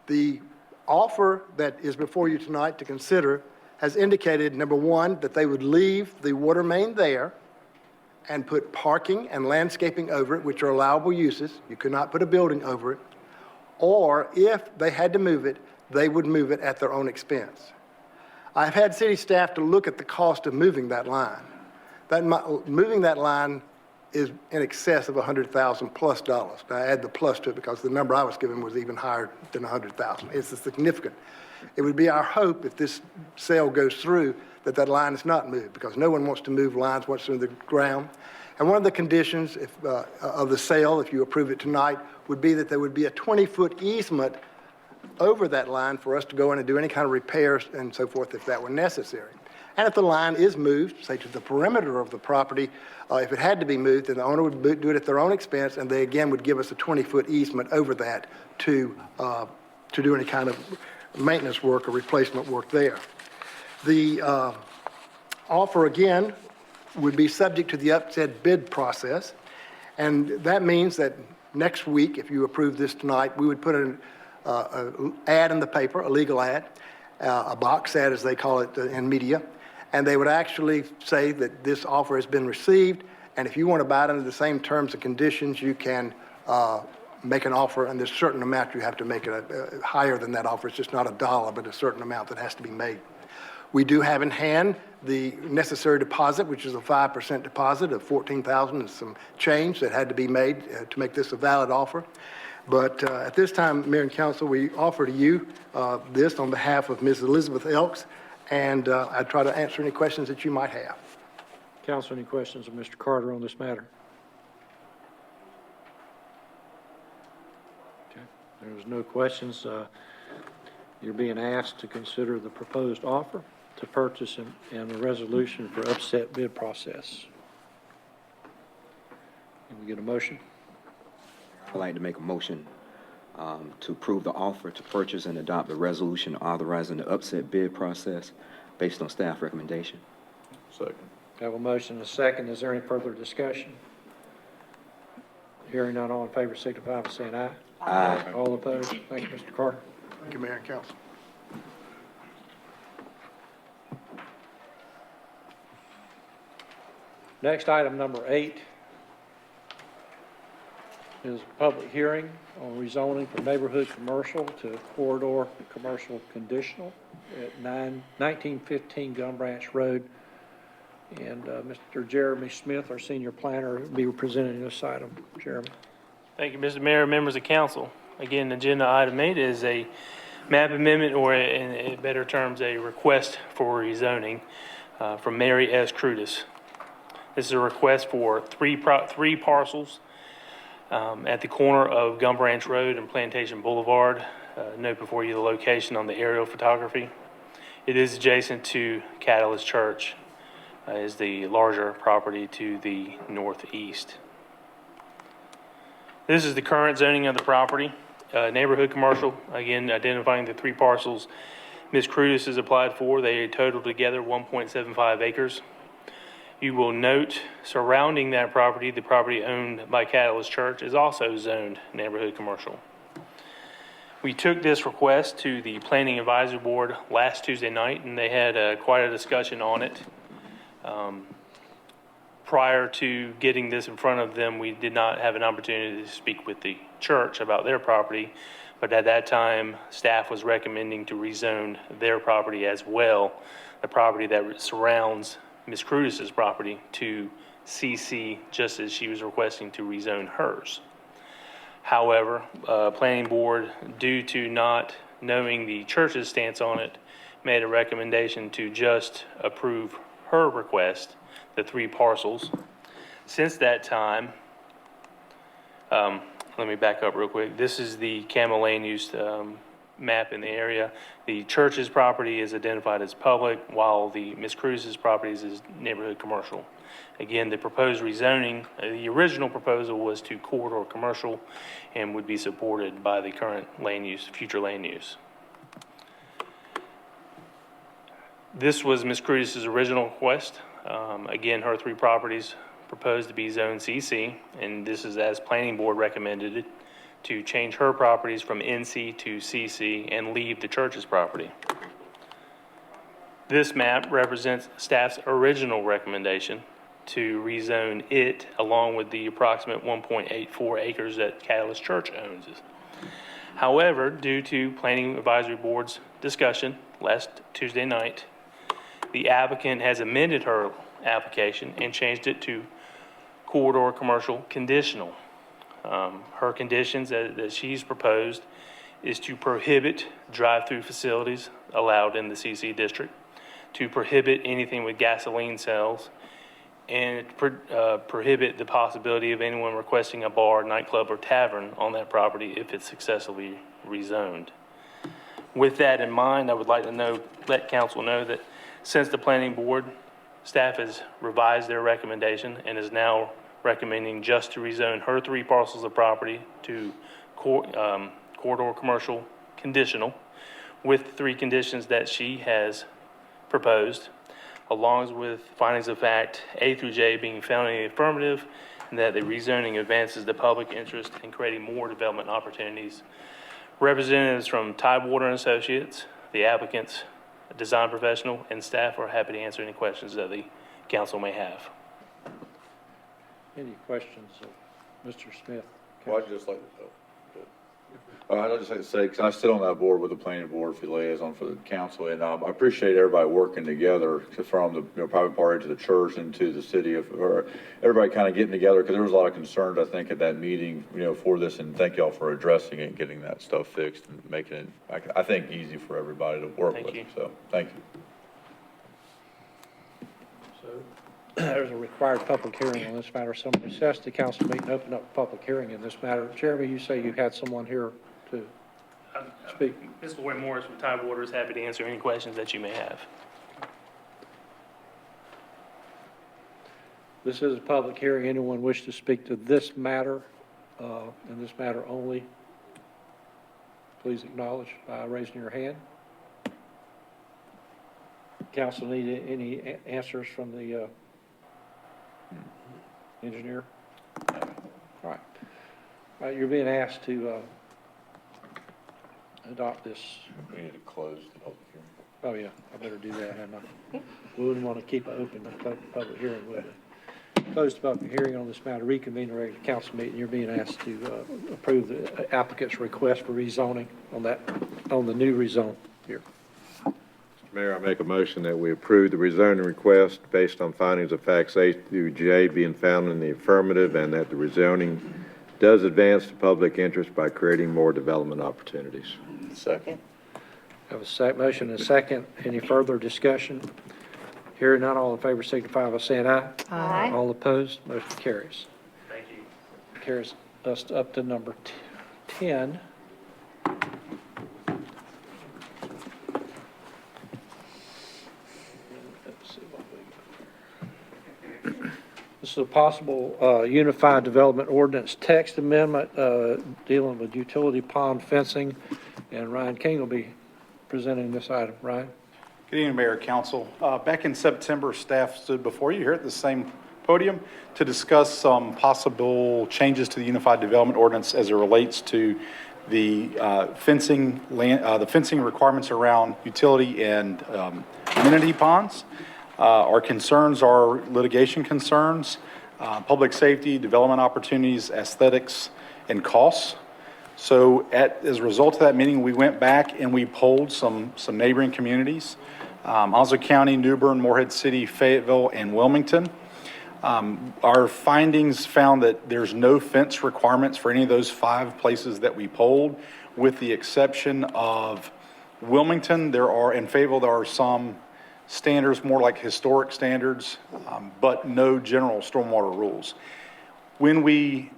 Speaker 3: The offer that is before you tonight to consider has indicated, number one, that they would leave the water main there and put parking and landscaping over it, which are allowable uses. You could not put a building over it. Or if they had to move it, they would move it at their own expense. I've had city staff to look at the cost of moving that line. Moving that line is in excess of $100,000 plus dollars. Now, I add the plus to it because the number I was given was even higher than $100,000. It's significant. It would be our hope if this sale goes through that that line is not moved, because no one wants to move lines once they're in the ground. And one of the conditions of the sale, if you approve it tonight, would be that there would be a 20-foot easement over that line for us to go in and do any kind of repairs and so forth if that were necessary. And if the line is moved, say to the perimeter of the property, if it had to be moved, then the owner would do it at their own expense, and they again would give us a 20-foot easement over that to do any kind of maintenance work or replacement work there. The offer again would be subject to the upset bid process, and that means that next week, if you approve this tonight, we would put an ad in the paper, a legal ad, a box ad as they call it in media, and they would actually say that this offer has been received, and if you want to buy it under the same terms and conditions, you can make an offer, and there's a certain amount you have to make it higher than that offer. It's just not $1, but a certain amount that has to be made. We do have in hand the necessary deposit, which is a 5% deposit of $14,000 and some change that had to be made to make this a valid offer. But at this time, Mayor and Council, we offer to you this on behalf of Ms. Elizabeth Elks, and I try to answer any questions that you might have.
Speaker 1: Council, any questions of Mr. Carter on this matter? Okay, there's no questions. You're being asked to consider the proposed offer to purchase and a resolution for upset bid process. Can we get a motion?
Speaker 13: I'd like to make a motion to approve the offer to purchase and adopt a resolution authorizing the upset bid process based on staff recommendation.
Speaker 14: Second.
Speaker 1: I have a motion and a second. Is there any further discussion? Hearing none, all in favor signify by saying aye.
Speaker 13: Aye.
Speaker 1: All opposed? Thank you, Mr. Carter.
Speaker 3: Thank you, Mayor and Council.
Speaker 1: Next, item number 8 is a public hearing on rezoning from neighborhood commercial to corridor commercial conditional at 1915 Gum Branch Road. And Mr. Jeremy Smith, our senior planner, will be presenting this item. Jeremy.
Speaker 16: Thank you, Mr. Mayor, members of council. Again, agenda item 8 is a map amendment, or in better terms, a request for rezoning from Mary S. Crudis. This is a request for three parcels at the corner of Gum Branch Road and Plantation Boulevard. Note before you the location on the aerial photography. It is adjacent to Catalyst Church, is the larger property to the northeast. This is the current zoning of the property. Neighborhood commercial, again, identifying the 3 parcels Ms. Crudis has applied for. They total together 1.75 acres. You will note surrounding that property, the property owned by Catalyst Church is also zoned neighborhood commercial. We took this request to the Planning Advisory Board last Tuesday night, and they had quite a discussion on it. Prior to getting this in front of them, we did not have an opportunity to speak with the church about their property, but at that time, staff was recommending to rezone their property as well, the property that surrounds Ms. Crudis's property, to CC, just as she was requesting to rezone hers. However, Planning Board, due to not knowing the church's stance on it, made a recommendation to just approve her request, the 3 parcels. Since that time, let me back up real quick. This is the Camel Lane use map in the area. The church's property is identified as public, while the Ms. Cruz's property is neighborhood commercial. Again, the proposed rezoning, the original proposal was to corridor commercial and would be supported by the current land use, future land use. This was Ms. Cruz's original request. Again, her 3 properties proposed to be zone CC, and this is as Planning Board recommended it, to change her properties from NC to CC and leave the church's property. This map represents staff's original recommendation to rezone it along with the approximate 1.84 acres that Catalyst Church owns. However, due to Planning Advisory Board's discussion last Tuesday night, the applicant has amended her application and changed it to corridor commercial conditional. Her conditions that she's proposed is to prohibit drive-through facilities allowed in the CC district, to prohibit anything with gasoline sales, and prohibit the possibility of anyone requesting a bar, nightclub, or tavern on that property if it's successfully rezoned. With that in mind, I would like to let council know that since the Planning Board, staff has revised their recommendation and is now recommending just to rezone her 3 parcels of property to corridor commercial conditional, with 3 conditions that she has proposed, along with findings of fact A through J being found in the affirmative, and that the rezoning advances the public interest in creating more development opportunities. Representatives from Tidewater and Associates, the applicant's design professional, and staff are happy to answer any questions that the council may have.
Speaker 1: Any questions of Mr. Smith?
Speaker 17: Well, I'd just like to say, because I sit on that board with the planning board for the liaison for the council, and I appreciate everybody working together from the private party to the church and to the city or everybody kind of getting together, because there was a lot of concerns, I think, at that meeting, for this, and thank y'all for addressing it and getting that stuff fixed and making it, I think, easy for everybody to work with. So, thank you.
Speaker 1: There's a required public hearing on this matter. Someone recess the council meeting, open up a public hearing in this matter. Jeremy, you say you had someone here to speak.
Speaker 16: Ms. Lloyd Morris from Tidewater is happy to answer any questions that you may have.
Speaker 1: This is a public hearing. Anyone wish to speak to this matter, and this matter only, please acknowledge by raising your hand. Council need any answers from the engineer? All right, you're being asked to adopt this.
Speaker 17: We need to close the public hearing.
Speaker 1: Oh, yeah, I better do that, hadn't I? We wouldn't want to keep it open, the public hearing, would we? Close the public hearing on this matter, reconvene the regular council meeting. You're being asked to approve the applicant's request for rezoning on the new rezone here.
Speaker 14: Mayor, I make a motion that we approve the rezoning request based on findings of facts A through J being found in the affirmative, and that the rezoning does advance the public interest by creating more development opportunities.
Speaker 10: Second.
Speaker 1: Have a motion and a second. Any further discussion? Hearing none, all in favor signify by saying aye.
Speaker 11: Aye.
Speaker 1: All opposed, motion carries.
Speaker 16: Thank you.
Speaker 1: Carries us up to number 10. This is a possible unified development ordinance text amendment dealing with utility pond fencing, and Ryan King will be presenting this item. Ryan?
Speaker 18: Good evening, Mayor, Council. Back in September, staff stood before you here at the same podium to discuss some possible changes to the Unified Development Ordinance as it relates to the fencing requirements around utility and amenity ponds. Our concerns are litigation concerns, public safety, development opportunities, aesthetics, and costs. So as a result of that meeting, we went back and we polled some neighboring communities, Oswego County, New Bern, Morehead City, Fayetteville, and Wilmington. Our findings found that there's no fence requirements for any of those 5 places that we polled, with the exception of Wilmington. In Fayetteville, there are some standards, more like historic standards, but no general stormwater rules. When we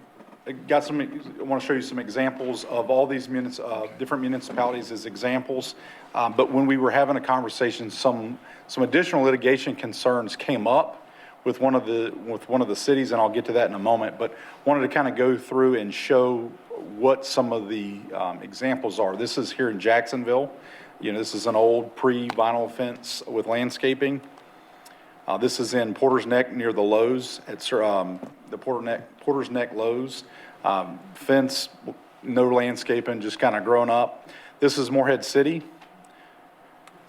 Speaker 18: got I want to show you some examples of all these different municipalities as examples. But when we were having a conversation, some additional litigation concerns came up with one of the cities, and I'll get to that in a moment. But wanted to kind of go through and show what some of the examples are. This is here in Jacksonville. This is an old pre-vinyl fence with landscaping. This is in Porter's Neck near the Lowe's. It's the Porter's Neck Lowe's. Fence, no landscaping, just kind of grown up. This is Morehead City.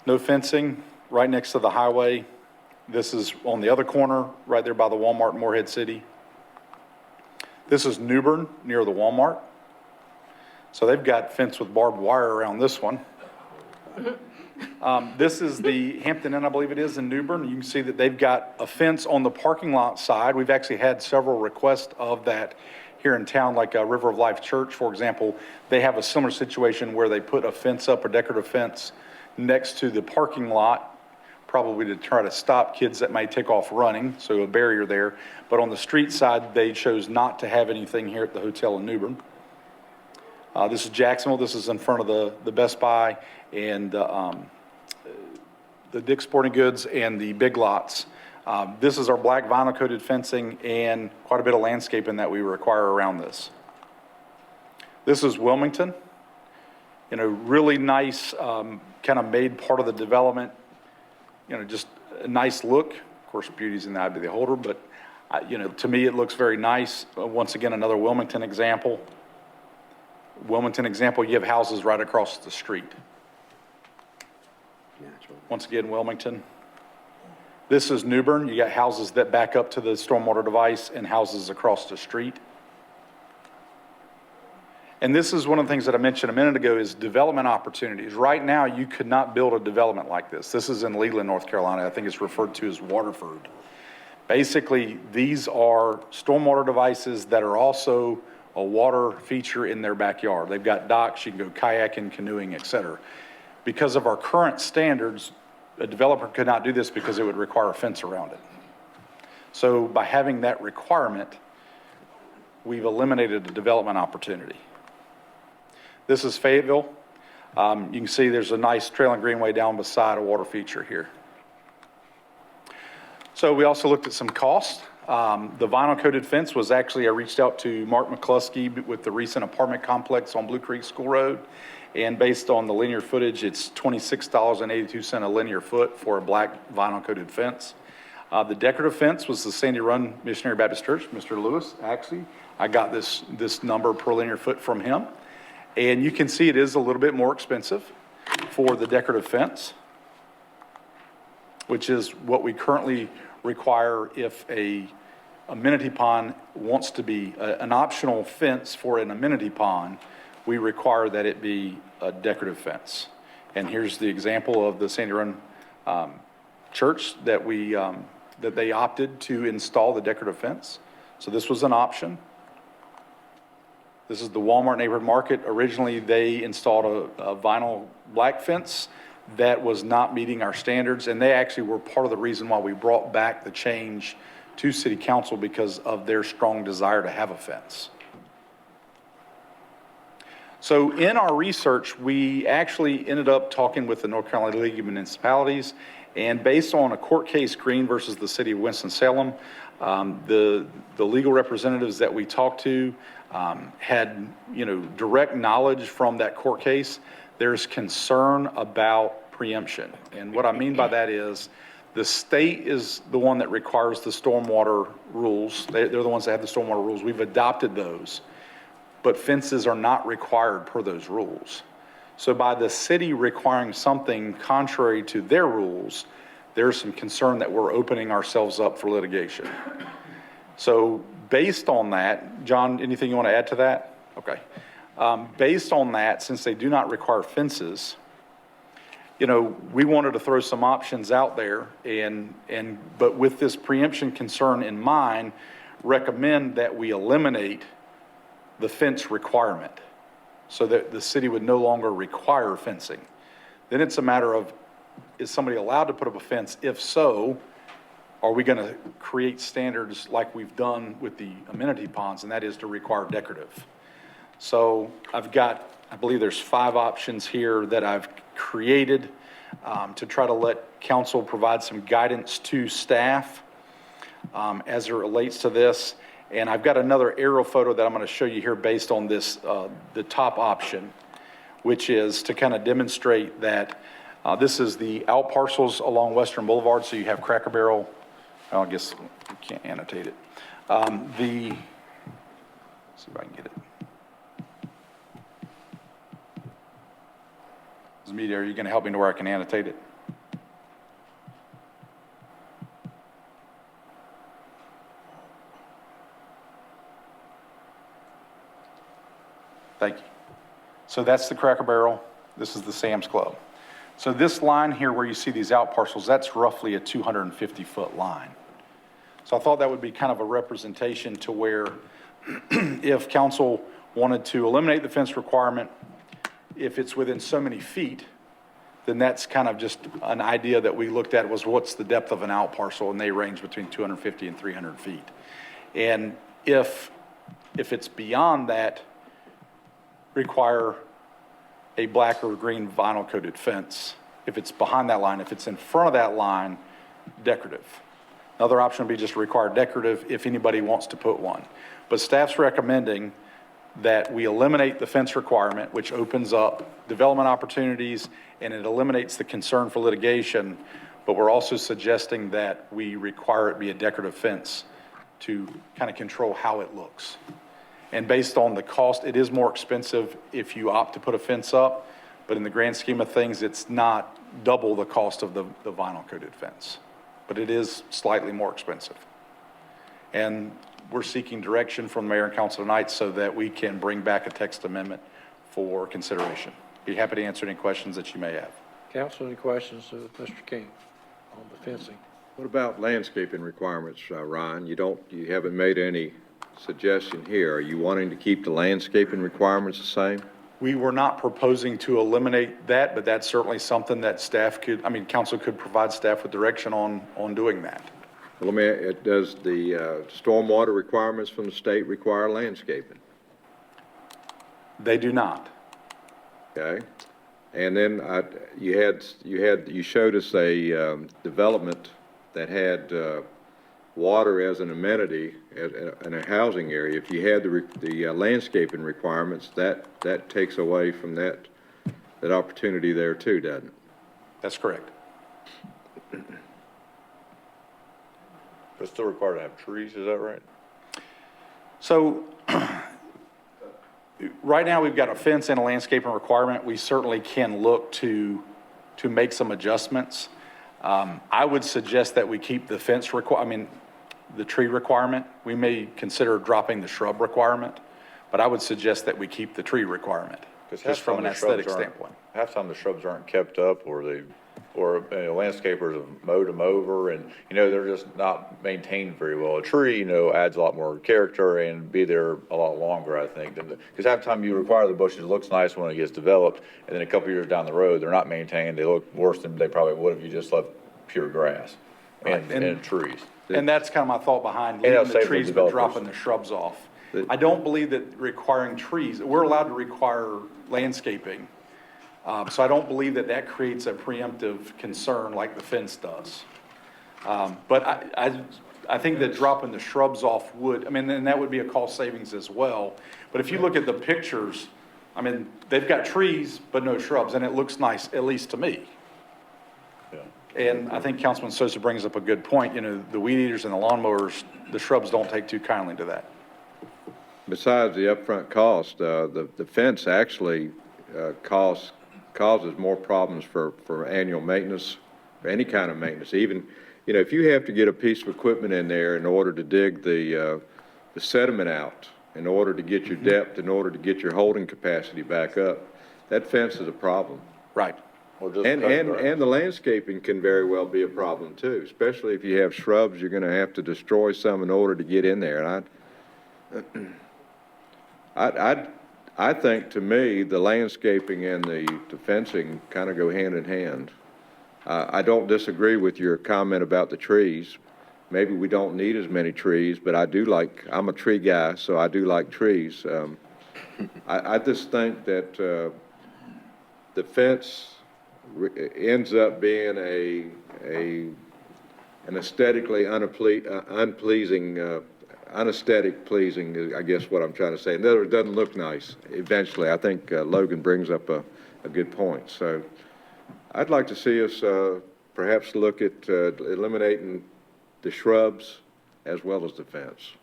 Speaker 18: No fencing, right next to the highway. This is on the other corner, right there by the Walmart in Morehead City. This is New Bern, near the Walmart. So they've got fence with barbed wire around this one. This is the Hampton Inn, I believe it is, in New Bern. You can see that they've got a fence on the parking lot side. We've actually had several requests of that here in town, like River of Life Church, for example. They have a similar situation where they put a fence up, a decorative fence, next to the parking lot, probably to try to stop kids that may take off running, so a barrier there. But on the street side, they chose not to have anything here at the hotel in New Bern. This is Jacksonville. This is in front of the Best Buy and the Dick's Sporting Goods and the Big Lots. This is our black vinyl coated fencing and quite a bit of landscaping that we require around this. This is Wilmington. Really nice, kind of made part of the development, just a nice look. Of course, beauty's in the eye of the beholder, but to me, it looks very nice. Once again, another Wilmington example. You have houses right across the street. Once again, Wilmington. This is New Bern. You got houses that back up to the stormwater device and houses across the street. And this is one of the things that I mentioned a minute ago is development opportunities. Right now, you could not build a development like this. This is in Leland, North Carolina. I think it's referred to as Waterford. Basically, these are stormwater devices that are also a water feature in their backyard. They've got docks, you can go kayaking, canoeing, etc. Because of our current standards, a developer could not do this because it would require a fence around it. So by having that requirement, we've eliminated a development opportunity. This is Fayetteville. You can see there's a nice trail and greenway down beside a water feature here. So we also looked at some costs. The vinyl coated fence was actually, I reached out to Mark McCluskey with the recent apartment complex on Blue Creek School Road. And based on the linear footage, it's $26.82 a linear foot for a black vinyl coated fence. The decorative fence was the Sandy Run Missionary Baptist Church, Mr. Lewis, actually. I got this number per linear foot from him. And you can see it is a little bit more expensive for the decorative fence, which is what we currently require if a amenity pond wants to be an optional fence for an amenity pond. We require that it be a decorative fence. And here's the example of the Sandy Run Church that they opted to install the decorative fence. So this was an option. This is the Walmart Neighborhood Market. Originally, they installed a vinyl black fence that was not meeting our standards, and they actually were part of the reason why we brought back the change to City Council because of their strong desire to have a fence. So in our research, we actually ended up talking with the North Carolina League of Municipalities, and based on a court case, Green versus the City of Winston-Salem, the legal representatives that we talked to had direct knowledge from that court case. There's concern about preemption. And what I mean by that is the state is the one that requires the stormwater rules. They're the ones that have the stormwater rules. We've adopted those, but fences are not required per those rules. So by the city requiring something contrary to their rules, there's some concern that we're opening ourselves up for litigation. So based on that, John, anything you want to add to that? Okay. Based on that, since they do not require fences, you know, we wanted to throw some options out there but with this preemption concern in mind, recommend that we eliminate the fence requirement so that the city would no longer require fencing. Then it's a matter of, is somebody allowed to put up a fence? If so, are we going to create standards like we've done with the amenity ponds, and that is to require decorative? So I've got, I believe there's 5 options here that I've created to try to let council provide some guidance to staff as it relates to this. And I've got another aerial photo that I'm going to show you here based on this, the top option, which is to kind of demonstrate that this is the out parcels along Western Boulevard. So you have Cracker Barrel. I guess you can't annotate it. Let's see if I can get it. Media, are you going to help me to where I can annotate it? Thank you. So that's the Cracker Barrel. This is the Sam's Club. So this line here where you see these out parcels, that's roughly a 250-foot line. So I thought that would be kind of a representation to where if council wanted to eliminate the fence requirement, if it's within so many feet, then that's kind of just an idea that we looked at was what's the depth of an out parcel, and they range between 250 and 300 feet. And if it's beyond that, require a black or green vinyl coated fence. If it's behind that line, if it's in front of that line, decorative. Another option would be just require decorative if anybody wants to put one. But staff's recommending that we eliminate the fence requirement, which opens up development opportunities and it eliminates the concern for litigation. But we're also suggesting that we require it be a decorative fence to kind of control how it looks. And based on the cost, it is more expensive if you opt to put a fence up, but in the grand scheme of things, it's not double the cost of the vinyl coated fence, but it is slightly more expensive. And we're seeking direction from the mayor and council tonight so that we can bring back a text amendment for consideration. Be happy to answer any questions that you may have.
Speaker 1: Council, any questions of Mr. King on the fencing?
Speaker 14: What about landscaping requirements, Ryan? You haven't made any suggestion here. Are you wanting to keep the landscaping requirements the same?
Speaker 18: We were not proposing to eliminate that, but that's certainly something that council could provide staff with direction on doing that.
Speaker 14: Well, does the stormwater requirements from the state require landscaping?
Speaker 18: They do not.
Speaker 14: Okay. And then you showed us a development that had water as an amenity in a housing area. If you had the landscaping requirements, that takes away from that opportunity there too, doesn't it?
Speaker 18: That's correct.
Speaker 17: But still required to have trees, is that right?
Speaker 18: So right now we've got a fence and a landscaping requirement. We certainly can look to make some adjustments. I would suggest that we keep the fence the tree requirement. We may consider dropping the shrub requirement, but I would suggest that we keep the tree requirement just from an aesthetic standpoint.
Speaker 17: Half the time the shrubs aren't kept up, or landscapers have mowed them over, and they're just not maintained very well. A tree, adds a lot more character and be there a lot longer, I think, because half the time you require the bushes, it looks nice when it gets developed, and then a couple years down the road, they're not maintained. They look worse than they probably would if you just left pure grass and trees.
Speaker 18: And that's kind of my thought behind leaving the trees but dropping the shrubs off. I don't believe that requiring trees, we're allowed to require landscaping. So I don't believe that creates a preemptive concern like the fence does. But I think that dropping the shrubs off and that would be a cost savings as well. But if you look at the pictures, they've got trees but no shrubs, and it looks nice, at least to me. And I think Councilman Sosa brings up a good point. You know, the weed eaters and the lawnmowers, the shrubs don't take too kindly to that.
Speaker 14: Besides the upfront cost, the fence actually causes more problems for annual maintenance, or any kind of maintenance. Even, you know, if you have to get a piece of equipment in there in order to dig the sediment out, in order to get your depth, in order to get your holding capacity back up, that fence is a problem.
Speaker 18: Right.
Speaker 14: And the landscaping can very well be a problem too, especially if you have shrubs, you're gonna have to destroy some in order to get in there. And I think, to me, the landscaping and the fencing kind of go hand in hand. I don't disagree with your comment about the trees. Maybe we don't need as many trees, but I'm a tree guy, so I do like trees. I just think that the fence ends up being an aesthetically unpleasing, unaesthetic pleasing, is I guess what I'm trying to say. In other words, it doesn't look nice eventually. I think Logan brings up a good point. So I'd like to see us perhaps look at eliminating the shrubs as well as the fence.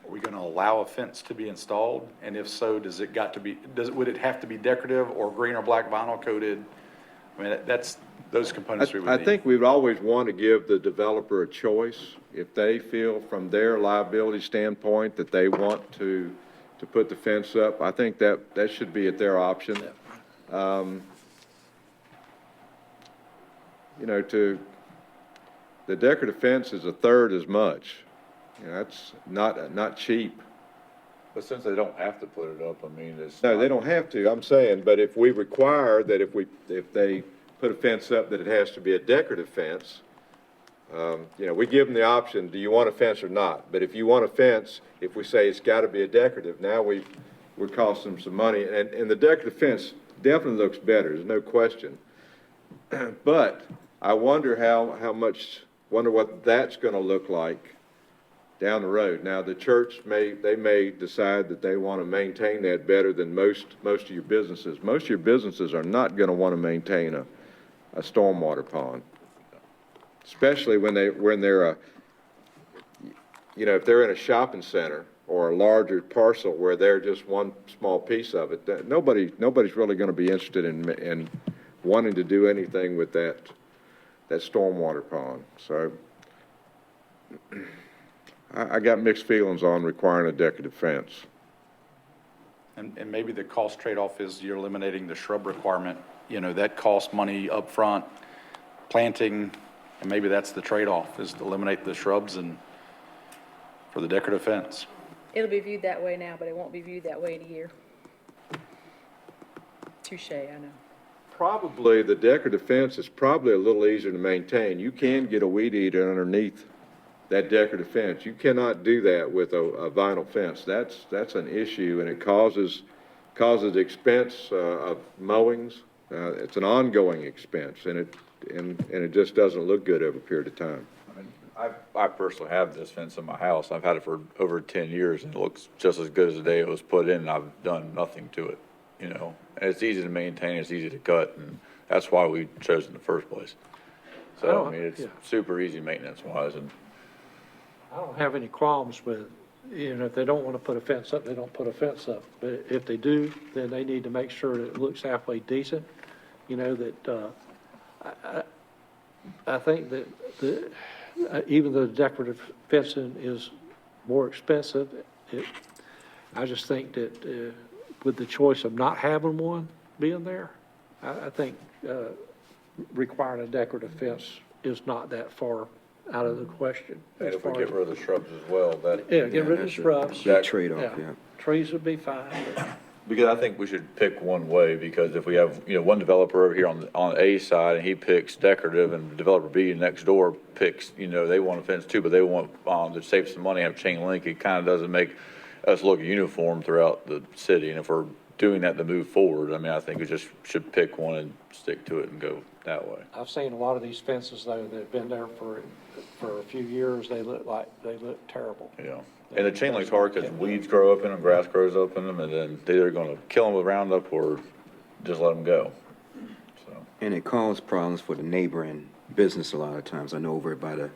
Speaker 18: Are we going to allow a fence to be installed? And if so, would it have to be decorative or green or black vinyl coated? I mean, that's those components we would need.
Speaker 14: I think we'd always want to give the developer a choice. If they feel from their liability standpoint that they want to put the fence up, I think that should be at their option. You know, the decorative fence is a third as much. You know, that's not cheap.
Speaker 17: But since they don't have to put it up, I mean,
Speaker 14: No, they don't have to, I'm saying, but if we require that if they put a fence up, that it has to be a decorative fence, you know, we give them the option, do you want a fence or not? But if you want a fence, if we say it's gotta be a decorative, now we're costing them some money, and the decorative fence definitely looks better, there's no question. But I wonder wonder what that's gonna look like down the road. Now, the church may decide that they want to maintain that better than most of your businesses. Most of your businesses are not going to want to maintain a stormwater pond, especially when they're you know, if they're in a shopping center or a larger parcel where they're just one small piece of it. Nobody's really going to be interested in wanting to do anything with that stormwater pond. So I got mixed feelings on requiring a decorative fence.
Speaker 18: And maybe the cost trade-off is you're eliminating the shrub requirement. You know, that costs money up front, planting, and maybe that's the trade-off, is to eliminate the shrubs and for the decorative fence.
Speaker 11: It'll be viewed that way now, but it won't be viewed that way in a year. Touche, I know.
Speaker 14: Probably the decorative fence is probably a little easier to maintain. You can get a weed eater underneath that decorative fence. You cannot do that with a vinyl fence. That's an issue, and it causes expense of mowings. It's an ongoing expense, and it just doesn't look good over a period of time.
Speaker 17: I mean, I personally have this fence in my house. I've had it for over 10 years, and it looks just as good as the day it was put in, and I've done nothing to it, you know. And it's easy to maintain, it's easy to cut, and that's why we chose it in the first place. So, I mean, it's super easy maintenance-wise, and
Speaker 1: I don't have any qualms with, you know, if they don't want to put a fence up, they don't put a fence up. But if they do, then they need to make sure that it looks halfway decent. You know, that I think that even though the decorative fencing is more expensive, I just think that with the choice of not having one being there, I think requiring a decorative fence is not that far out of the question.
Speaker 17: and if we get rid of the shrubs as well, that.
Speaker 1: Yeah, get rid of the shrubs.
Speaker 13: Big trade-off, yeah.
Speaker 1: Trees would be fine, but
Speaker 17: Because I think we should pick one way, because if we have, you know, one developer over here on A side, and he picks decorative, and developer B next door picks, you know, they want a fence too, but they want, to save some money, have chain link, it kind of doesn't make us look uniform throughout the city, and if we're doing that to move forward, I mean, I think we just should pick one and stick to it and go that way.
Speaker 1: I've seen a lot of these fences though that have been there for a few years. They look terrible.
Speaker 17: Yeah. And the chain link's hard because weeds grow up in them, grass grows up in them, and then they're either going to kill them with Roundup or just let them go. So,
Speaker 13: And it caused problems for the neighboring business a lot of times. I know over by the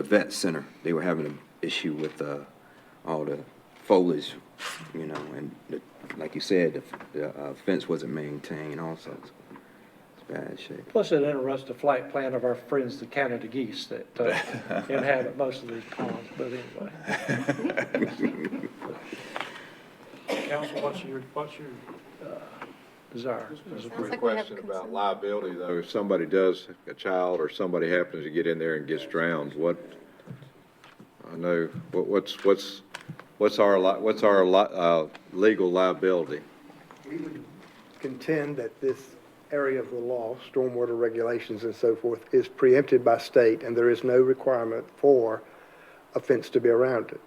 Speaker 13: vet center, they were having an issue with all the foliage, you know, and like you said, the fence wasn't maintained also. So it's bad shape.
Speaker 1: Plus, it interrupts the flight plan of our friends, the Canada geese, that inhabit most of these ponds, but anyway. Council, what's your desire?
Speaker 14: There's a quick question about liability, though. If somebody does, a child or somebody happens to get in there and gets drowned, what's our legal liability?
Speaker 3: We would contend that this area of the law, stormwater regulations and so forth, is preempted by state, and there is no requirement for a fence to be around it.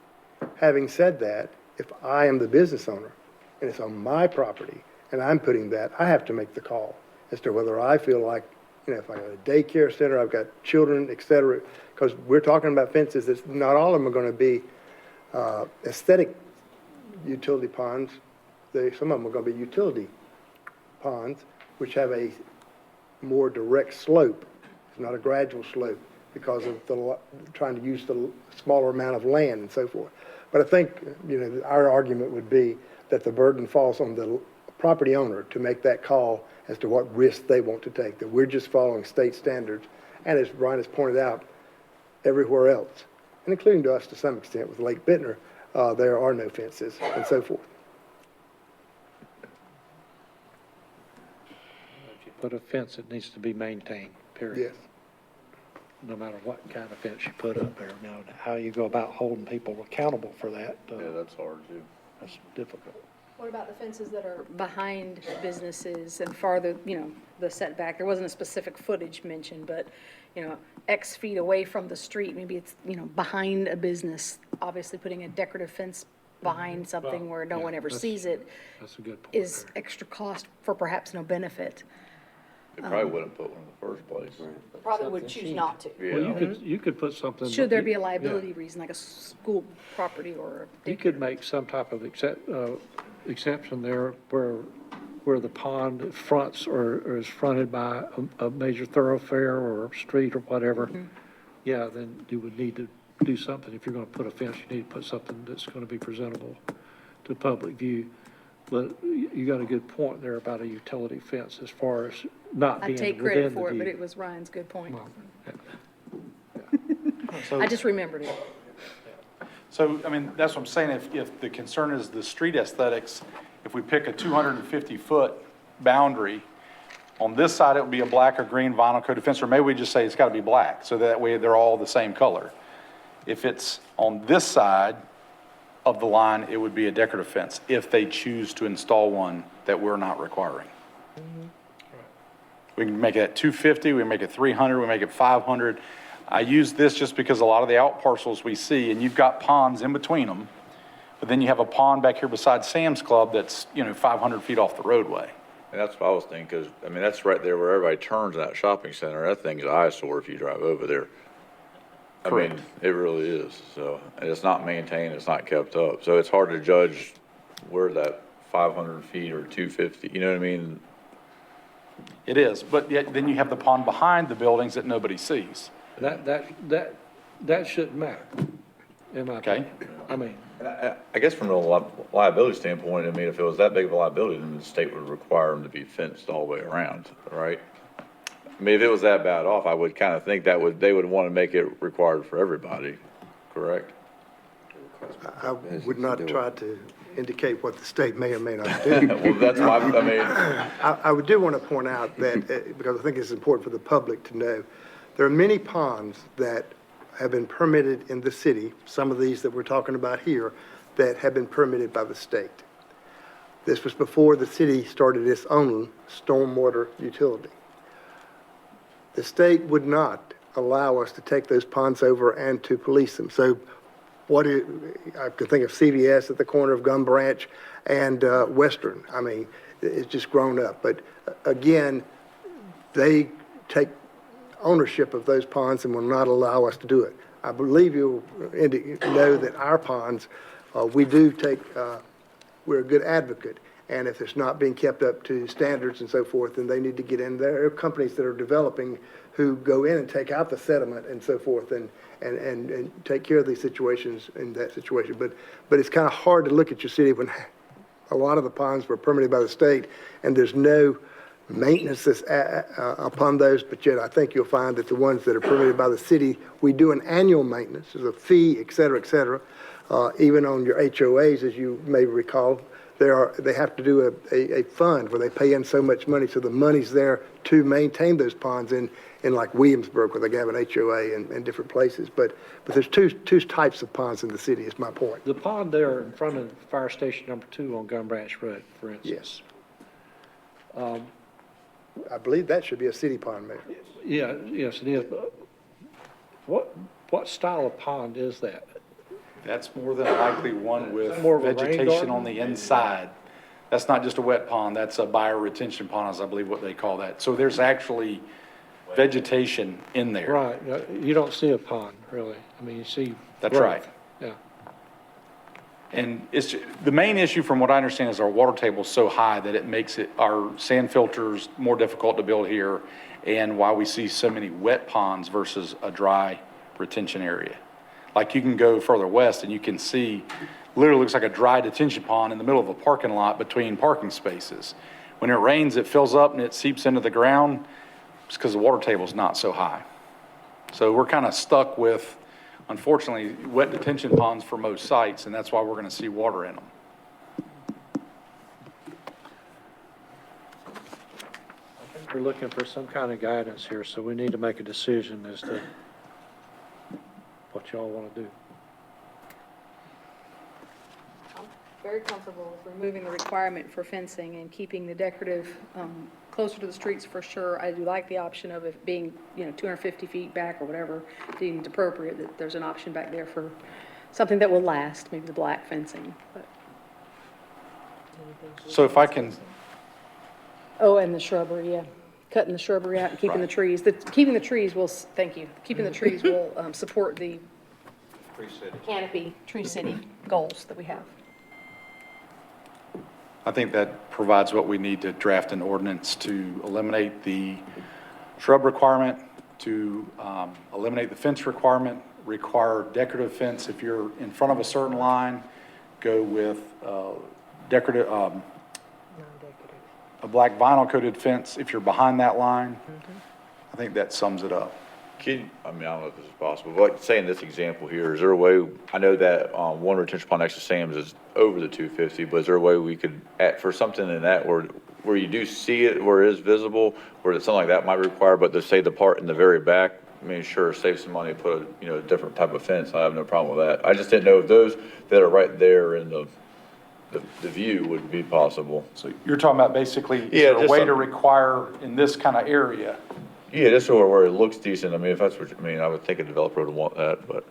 Speaker 3: Having said that, if I am the business owner and it's on my property and I'm putting that, I have to make the call as to whether I feel like, you know, if I got a daycare center, I've got children, et cetera, because we're talking about fences that not all of them are going to be aesthetic utility ponds. Some of them are going to be utility ponds, which have a more direct slope. It's not a gradual slope because of trying to use the smaller amount of land and so forth. But I think, you know, our argument would be that the burden falls on the property owner to make that call as to what risk they want to take, that we're just following state standards. And as Brian has pointed out, everywhere else, and including to us to some extent with Lake Bittner, there are no fences and so forth.
Speaker 1: If you put a fence, it needs to be maintained, period.
Speaker 3: Yes.
Speaker 1: No matter what kind of fence you put up there. Now, how you go about holding people accountable for that,
Speaker 17: yeah, that's hard too.
Speaker 1: that's difficult.
Speaker 11: What about the fences that are behind businesses and farther, you know, the setback? There wasn't a specific footage mentioned, but, you know, X feet away from the street, maybe it's, you know, behind a business, obviously putting a decorative fence behind something where no one ever sees it
Speaker 1: That's a good point.
Speaker 11: is extra cost for perhaps no benefit.
Speaker 17: They probably wouldn't put one in the first place.
Speaker 11: Probably would choose not to.
Speaker 1: Well, you could put something.
Speaker 11: Should there be a liability reason, like a school property or a
Speaker 1: You could make some type of exception there where the pond fronts or is fronted by a major thoroughfare or street or whatever. Yeah, then you would need to do something. If you're going to put a fence, you need to put something that's going to be presentable to public view. But you got a good point there about a utility fence as far as not
Speaker 11: I
Speaker 1: being
Speaker 11: take
Speaker 1: within
Speaker 11: credit
Speaker 1: the
Speaker 11: for it, but
Speaker 1: view.
Speaker 11: it was Ryan's good point.
Speaker 1: Well,
Speaker 11: I just remembered it.
Speaker 18: So, I mean, that's what I'm saying, if the concern is the street aesthetics, if we pick a 250-foot boundary, on this side, it would be a black or green vinyl coated fence, or maybe we just say it's got to be black, so that way they're all the same color. If it's on this side of the line, it would be a decorative fence, if they choose to install one that we're not requiring. We can make it 250, we can make it 300, we make it 500. I use this just because a lot of the out parcels we see, and you've got ponds in between them, but then you have a pond back here beside Sam's Club that's, you know, 500 feet off the roadway.
Speaker 17: And that's what I was thinking, because, I mean, that's right there where everybody turns in that shopping center. That thing's an eyesore if you drive over there. I mean, it really is. So, and it's not maintained, it's not kept up. So it's hard to judge where that 500 feet or 250, you know what I mean?
Speaker 18: It is, but yet then you have the pond behind the buildings that nobody sees.
Speaker 1: That shouldn't matter, in my opinion. I mean,
Speaker 17: I guess from a liability standpoint, I mean, if it was that big of a liability, then the state would require them to be fenced all the way around, right? I mean, if it was that bad off, I would kind of think they would want to make it required for everybody, correct?
Speaker 3: I would not try to indicate what the state may or may not do.
Speaker 17: Well, that's why, I mean.
Speaker 3: I do want to point out that, because I think it's important for the public to know, there are many ponds that have been permitted in the city, some of these that we're talking about here, that have been permitted by the state. This was before the city started its own stormwater utility. The state would not allow us to take those ponds over and to police them. So I could think of CVS at the corner of Gum Branch and Western. I mean, it's just grown up. But again, they take ownership of those ponds and will not allow us to do it. I believe you'll know that our ponds, we do take, we're a good advocate, And if it's not being kept up to standards and so forth, then they need to get in. There are companies that are developing who go in and take out the sediment and so forth and take care of these situations in that situation. But it's kind of hard to look at your city when a lot of the ponds were permitted by the state and there's no maintenance upon those, but yet I think you'll find that the ones that are permitted by the city, we do an annual maintenance, there's a fee, et cetera, et cetera. Even on your HOAs, as you may recall, they have to do a fund where they pay in so much money, so the money's there to maintain those ponds in like Williamsburg, where they have an HOA and different places. But there's two types of ponds in the city, is my point.
Speaker 1: The pond there in front of Fire Station Number 2 on Gun Branch Road, for instance.
Speaker 3: Yes. I believe that should be a city pond, Mayor.
Speaker 1: Yeah, yes, it is. What style of pond is that?
Speaker 18: That's more than likely one with
Speaker 1: More of a rain
Speaker 18: vegetation
Speaker 1: garden?
Speaker 18: on the inside. That's not just a wet pond, that's a bioretention pond, is I believe what they call that. So there's actually vegetation in there.
Speaker 1: Right, you don't see a pond, really. I mean, you see.
Speaker 18: That's
Speaker 1: growth.
Speaker 18: right.
Speaker 1: Yeah.
Speaker 18: And the main issue from what I understand is our water table is so high that it makes our sand filters more difficult to build here, and why we see so many wet ponds versus a dry retention area. Like you can go further west and you can see, literally looks like a dry detention pond in the middle of a parking lot between parking spaces. When it rains, it fills up and it seeps into the ground. It's because the water table is not so high. So we're kind of stuck with, unfortunately, wet detention ponds for most sites, and that's why we're going to see water in them.
Speaker 1: I think we're looking for some kind of guidance here, so we need to make a decision as to what y'all want to do.
Speaker 11: I'm very comfortable with removing the requirement for fencing and keeping the decorative closer to the streets for sure. I do like the option of it being, 250 feet back or whatever deemed appropriate, that there's an option back there for something that will last, maybe the black fencing. But.
Speaker 18: So if I can,
Speaker 11: Oh, and the shrubbery, yeah. Cutting the shrubbery out and keeping the trees. Keeping the trees will, thank you, keeping the trees will support the canopy, Tree City goals that we have.
Speaker 18: I think that provides what we need to draft an ordinance to eliminate the shrub requirement, to eliminate the fence requirement, require decorative fence. If you're in front of a certain line, go with decorative, a black vinyl coated fence if you're behind that line. I think that sums it up.
Speaker 17: I don't know if this is possible, but like say in this example here, is there a way, I know that one retention pond next to Sam's is over the 250, but is there a way we could, for something in that where you do see it, where it is visible, where something like that might require, but to say the part in the very back, I mean, sure, save some money, put a different type of fence. I have no problem with that. I just didn't know if those that are right there in the view would be possible.
Speaker 18: So you're talking about basically, is
Speaker 17: Yeah,
Speaker 18: there a
Speaker 17: just
Speaker 18: way
Speaker 17: some-
Speaker 18: to require in this kind of area?
Speaker 17: Yeah, just where it looks decent. I mean, if that's what I would think a developer would want that, but.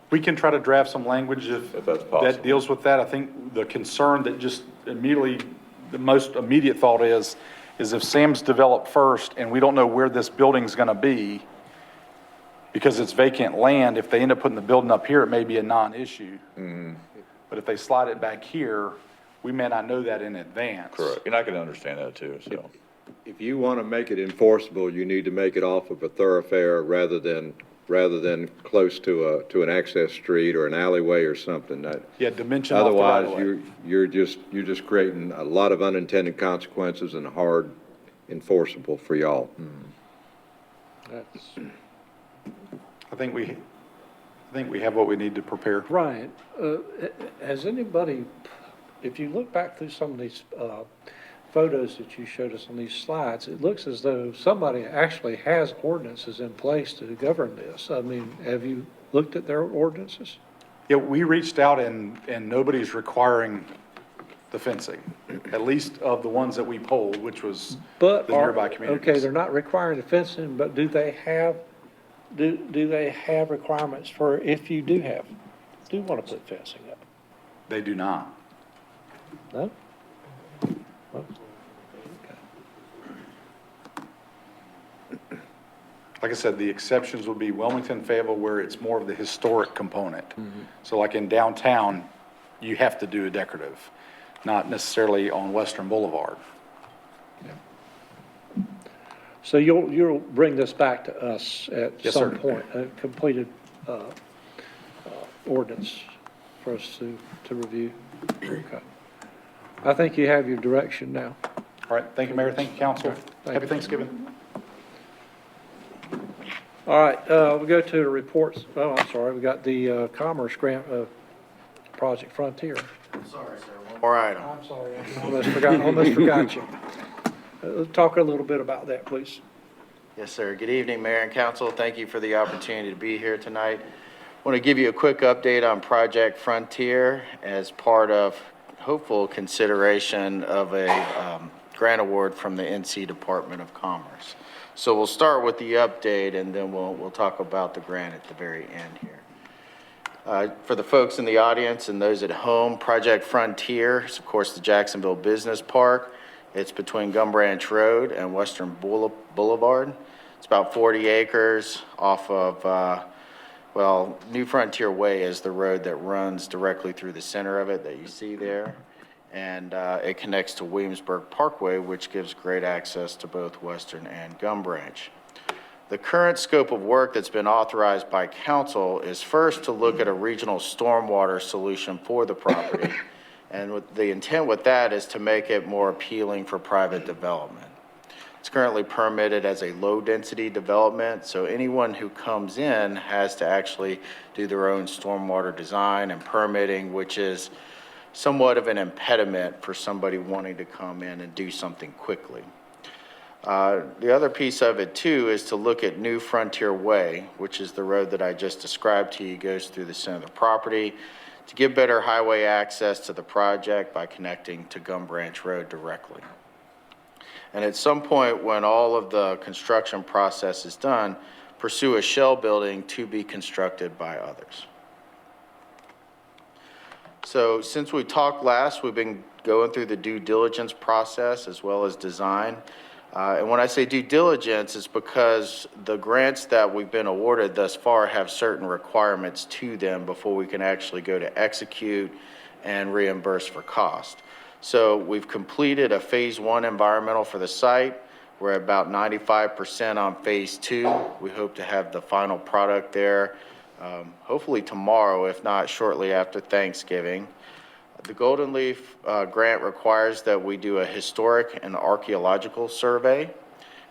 Speaker 18: We can try to draft some language
Speaker 17: If that's possible.
Speaker 18: that deals with that. I think the concern that just immediately, the most immediate thought is if Sam's developed first and we don't know where this building's gonna be, because it's vacant land, if they end up putting the building up here, it may be a non-issue. But if they slide it back here, we may not know that in advance.
Speaker 17: Correct. And I can understand that too, so.
Speaker 14: If you want to make it enforceable, you need to make it off of a thoroughfare rather than close to an access street or an alleyway or something.
Speaker 18: Yeah, dimension off the right of way.
Speaker 14: Otherwise, you're just creating a lot of unintended consequences and hard enforceable for y'all.
Speaker 1: That's
Speaker 18: I think we have what we need to prepare.
Speaker 1: right. Has anybody, if you look back through some of these photos that you showed us on these slides, it looks as though somebody actually has ordinances in place to govern this. I mean, have you looked at their ordinances?
Speaker 18: Yeah, we reached out and nobody's requiring the fencing, at least of the ones that we polled, which was the nearby communities.
Speaker 1: Okay, they're not requiring the fencing, but do they have requirements for if you do want to put fencing up?
Speaker 18: They do not.
Speaker 1: No? Well,
Speaker 18: Like I said, the exceptions would be Wilmington, Fayetteville, where it's more of the historic component. So like in downtown, you have to do a decorative. not necessarily on Western Boulevard.
Speaker 1: So you'll bring this back to us at
Speaker 18: Yes,
Speaker 1: some
Speaker 18: sir.
Speaker 1: point, a completed ordinance for us to review? Okay. I think you have your direction now.
Speaker 18: All right, thank you, Mayor, thank you, council.
Speaker 1: Thank
Speaker 18: Happy
Speaker 1: you.
Speaker 18: Thanksgiving.
Speaker 1: All right, we'll go to the reports. Oh, I'm sorry, we got the Commerce Grant Project Frontier.
Speaker 19: Sorry, sir. One more item.
Speaker 1: I'm sorry, I almost forgot you. Talk a little bit about that, please.
Speaker 19: Yes, sir. Good evening, Mayor and Council. Thank you for the opportunity to be here tonight. I want to give you a quick update on Project Frontier as part of hopeful consideration of a grant award from the NC Department of Commerce. So we'll start with the update, and then we'll talk about the grant at the very end here. For the folks in the audience and those at home, Project Frontier is, of course, the Jacksonville Business Park. It's between Gum Branch Road and Western Boulevard. It's about 40 acres off of, New Frontier Way is the road that runs directly through the center of it that you see there. And it connects to Williamsburg Parkway, which gives great access to both Western and Gum Branch. The current scope of work that's been authorized by council is first to look at a regional stormwater solution for the property. And the intent with that is to make it more appealing for private development. It's currently permitted as a low-density development, so anyone who comes in has to actually do their own stormwater design and permitting, which is somewhat of an impediment for somebody wanting to come in and do something quickly. The other piece of it, too, is to look at New Frontier Way, which is the road that I just described to you, goes through the center of the property, to give better highway access to the project by connecting to Gum Branch Road directly. And at some point when all of the construction process is done, pursue a shell building to be constructed by others. So since we talked last, we've been going through the due diligence process as well as design. And when I say due diligence, it's because the grants that we've been awarded thus far have certain requirements to them before we can actually go to execute and reimburse for cost. So we've completed a phase 1 environmental for the site. We're at about 95% on phase 2. We hope to have the final product there, hopefully tomorrow, if not shortly after Thanksgiving. The Golden Leaf grant requires that we do a historic and archaeological survey,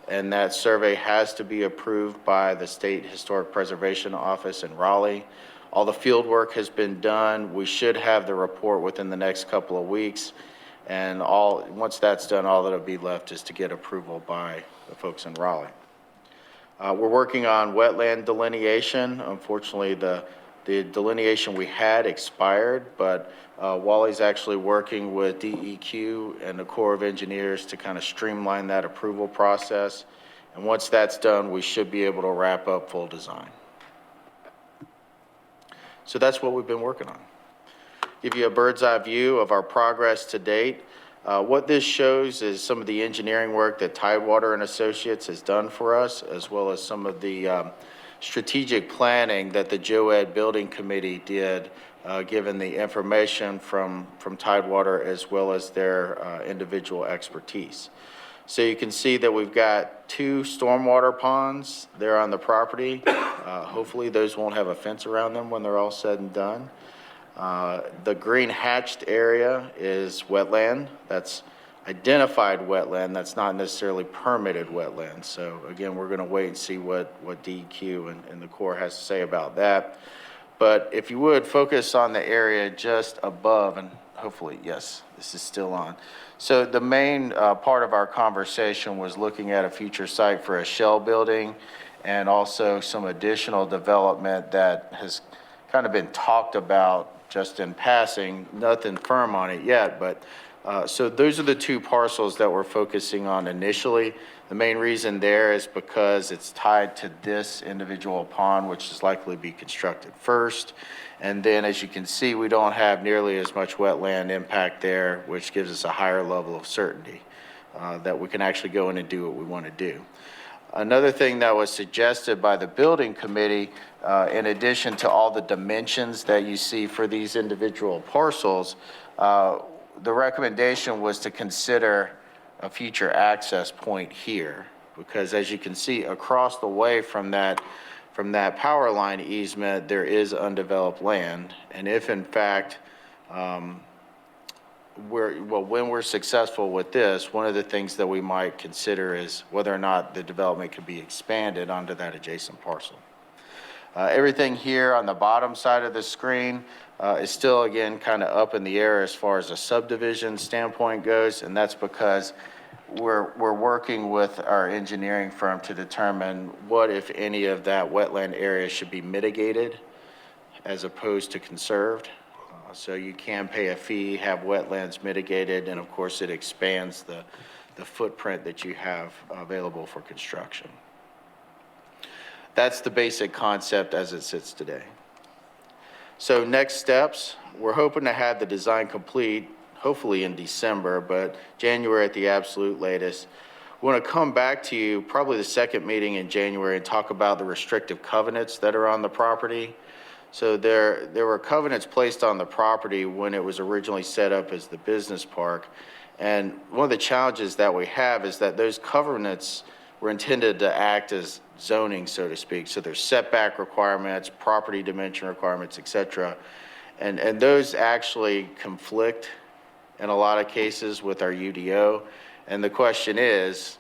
Speaker 19: and that survey has to be approved by the State Historic Preservation Office in Raleigh. All the field work has been done. We should have the report within the next couple of weeks, and once that's done, all that'll be left is to get approval by the folks in Raleigh. We're working on wetland delineation. Unfortunately, the delineation we had expired, but Wally's actually working with DEQ and the Corps of Engineers to kind of streamline that approval process. And once that's done, we should be able to wrap up full design. So that's what we've been working on. Give you a bird's eye view of our progress to date. What this shows is some of the engineering work that Tidewater and Associates has done for us, as well as some of the strategic planning that the JOED Building Committee did, given the information from Tidewater as well as their individual expertise. So you can see that we've got 2 stormwater ponds there on the property. Hopefully those won't have a fence around them when they're all said and done. The green hatched area is wetland. That's identified wetland. That's not necessarily permitted wetland. So again, we're going to wait and see what DEQ and the Corps has to say about that. But if you would focus on the area just above, and hopefully, yes, this is still on. So the main part of our conversation was looking at a future site for a shell building and also some additional development that has kind of been talked about just in passing, nothing firm on it yet, but so those are the 2 parcels that we're focusing on initially. The main reason there is because it's tied to this individual pond, which is likely to be constructed first. And then as you can see, we don't have nearly as much wetland impact there, which gives us a higher level of certainty that we can actually go in and do what we want to do. Another thing that was suggested by the building committee, in addition to all the dimensions that you see for these individual parcels, the recommendation was to consider a future access point here, because as you can see, across the way from that power line easement, there is undeveloped land. And if in fact, when we're successful with this, one of the things that we might consider is whether or not the development could be expanded onto that adjacent parcel. Everything here on the bottom side of the screen is still, again, kind of up in the air as far as a subdivision standpoint goes, and that's because we're working with our engineering firm to determine what, if any, of that wetland area should be mitigated as opposed to conserved. So you can pay a fee, have wetlands mitigated, and of course it expands the footprint that you have available for construction. That's the basic concept as it sits today. So next steps, we're hoping to have the design complete, hopefully in December, but January at the absolute latest. We want to come back to you probably the second meeting in January and talk about the restrictive covenants that are on the property. So there were covenants placed on the property when it was originally set up as the business park. And one of the challenges that we have is that those covenants were intended to act as zoning, so to speak. So there's setback requirements, property dimension requirements, et cetera. And those actually conflict in a lot of cases with our UDO. And the question is,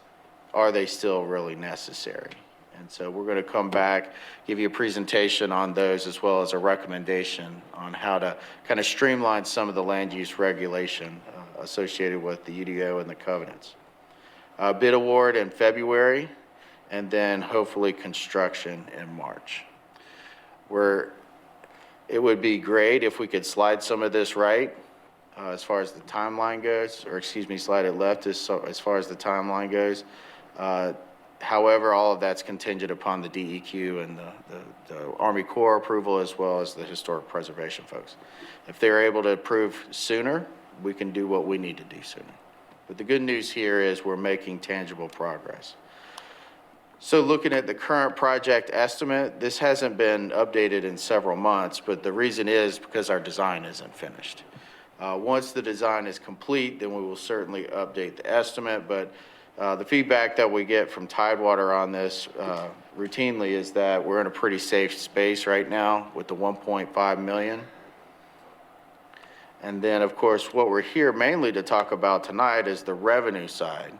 Speaker 19: are they still really necessary? And so we're going to come back, give you a presentation on those as well as a recommendation on how to kind of streamline some of the land use regulation associated with the UDO and the covenants. Bid award in February, and then hopefully construction in March. It would be great if we could slide some of this right as far as the timeline goes, or excuse me, slide it left as far as the timeline goes. However, all of that's contingent upon the DEQ and the Army Corps approval, as well as the historic preservation folks. If they're able to approve sooner, we can do what we need to do sooner. But the good news here is we're making tangible progress. So looking at the current project estimate, this hasn't been updated in several months, but the reason is because our design isn't finished. Once the design is complete, then we will certainly update the estimate, but the feedback that we get from Tidewater on this routinely is that we're in a pretty safe space right now with the 1.5 million. And then, of course, what we're here mainly to talk about tonight is the revenue side.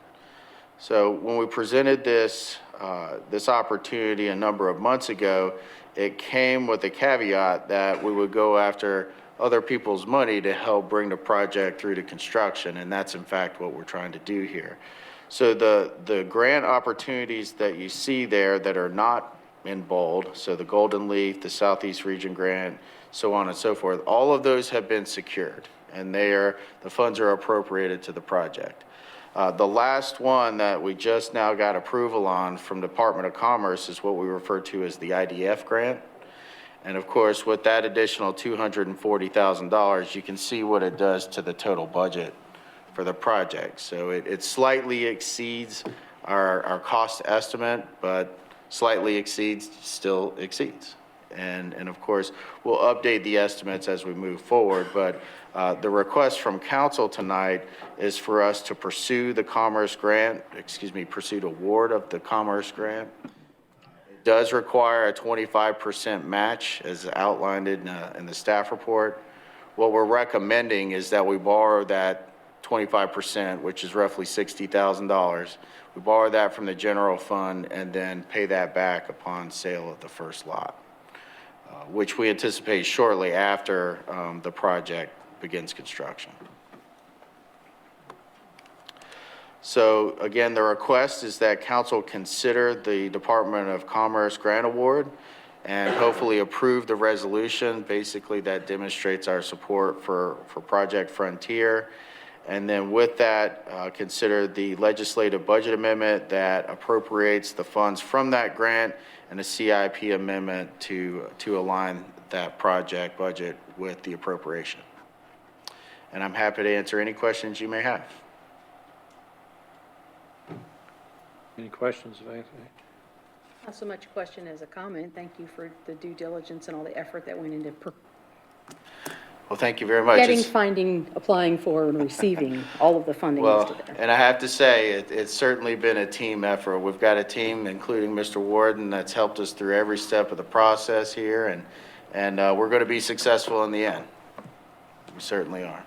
Speaker 19: So when we presented this opportunity a number of months ago, it came with a caveat that we would go after other people's money to help bring the project through to construction, and that's in fact what we're trying to do here. So the grant opportunities that you see there that are not in bold, so the Golden Leaf, the Southeast Region Grant, so on and so forth, all of those have been secured, and the funds are appropriated to the project. The last one that we just now got approval on from Department of Commerce is what we refer to as the IDF grant. And of course, with that additional $240,000, you can see what it does to the total budget for the project. So it slightly exceeds our cost estimate, but slightly exceeds, still exceeds. And of course, we'll update the estimates as we move forward, but the request from council tonight is for us to pursue the Commerce grant, pursue the award of the Commerce grant. It does require a 25% match as outlined in the staff report. What we're recommending is that we borrow that 25%, which is roughly $60,000. We borrow that from the general fund and then pay that back upon sale of the first lot, which we anticipate shortly after the project begins construction. So again, the request is that council consider the Department of Commerce grant award and hopefully approve the resolution, basically that demonstrates our support for Project Frontier. And then with that, consider the legislative budget amendment that appropriates the funds from that grant and a CIP amendment to align that project budget with the appropriation. And I'm happy to answer any questions you may have.
Speaker 1: Any questions of Anthony?
Speaker 11: Not so much a question as a comment. Thank you for the due diligence and all the effort that went into.
Speaker 19: Well, thank you very much.
Speaker 11: Getting,
Speaker 19: It's-
Speaker 11: finding, applying for, and receiving all of the funding
Speaker 19: Well,
Speaker 11: listed there.
Speaker 19: and I have to say, it's certainly been a team effort. We've got a team, including Mr. Warden, that's helped us through every step of the process here, and we're going to be successful in the end. We certainly are.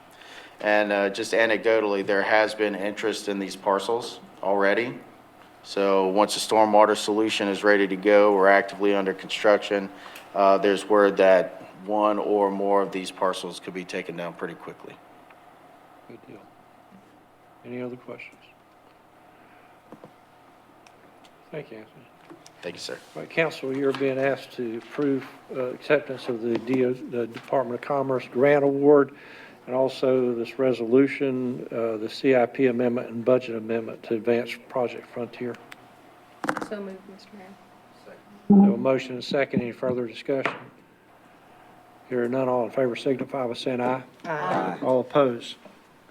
Speaker 19: And just anecdotally, there has been interest in these parcels already. So once the stormwater solution is ready to go, we're actively under construction. There's word that one or more of these parcels could be taken down pretty quickly.
Speaker 1: Good deal. Any other questions? Thank you, Anthony.
Speaker 19: Thank you, sir.
Speaker 1: All right, Council, you're being asked to approve acceptance of the Department of Commerce grant award and also this resolution, the CIP amendment and budget amendment to advance Project Frontier.
Speaker 11: So moved, Mr. Mayor.
Speaker 1: So a motion and second. Any further discussion? Hearing none, all in favor signify by saying aye.
Speaker 11: Aye.
Speaker 1: All opposed?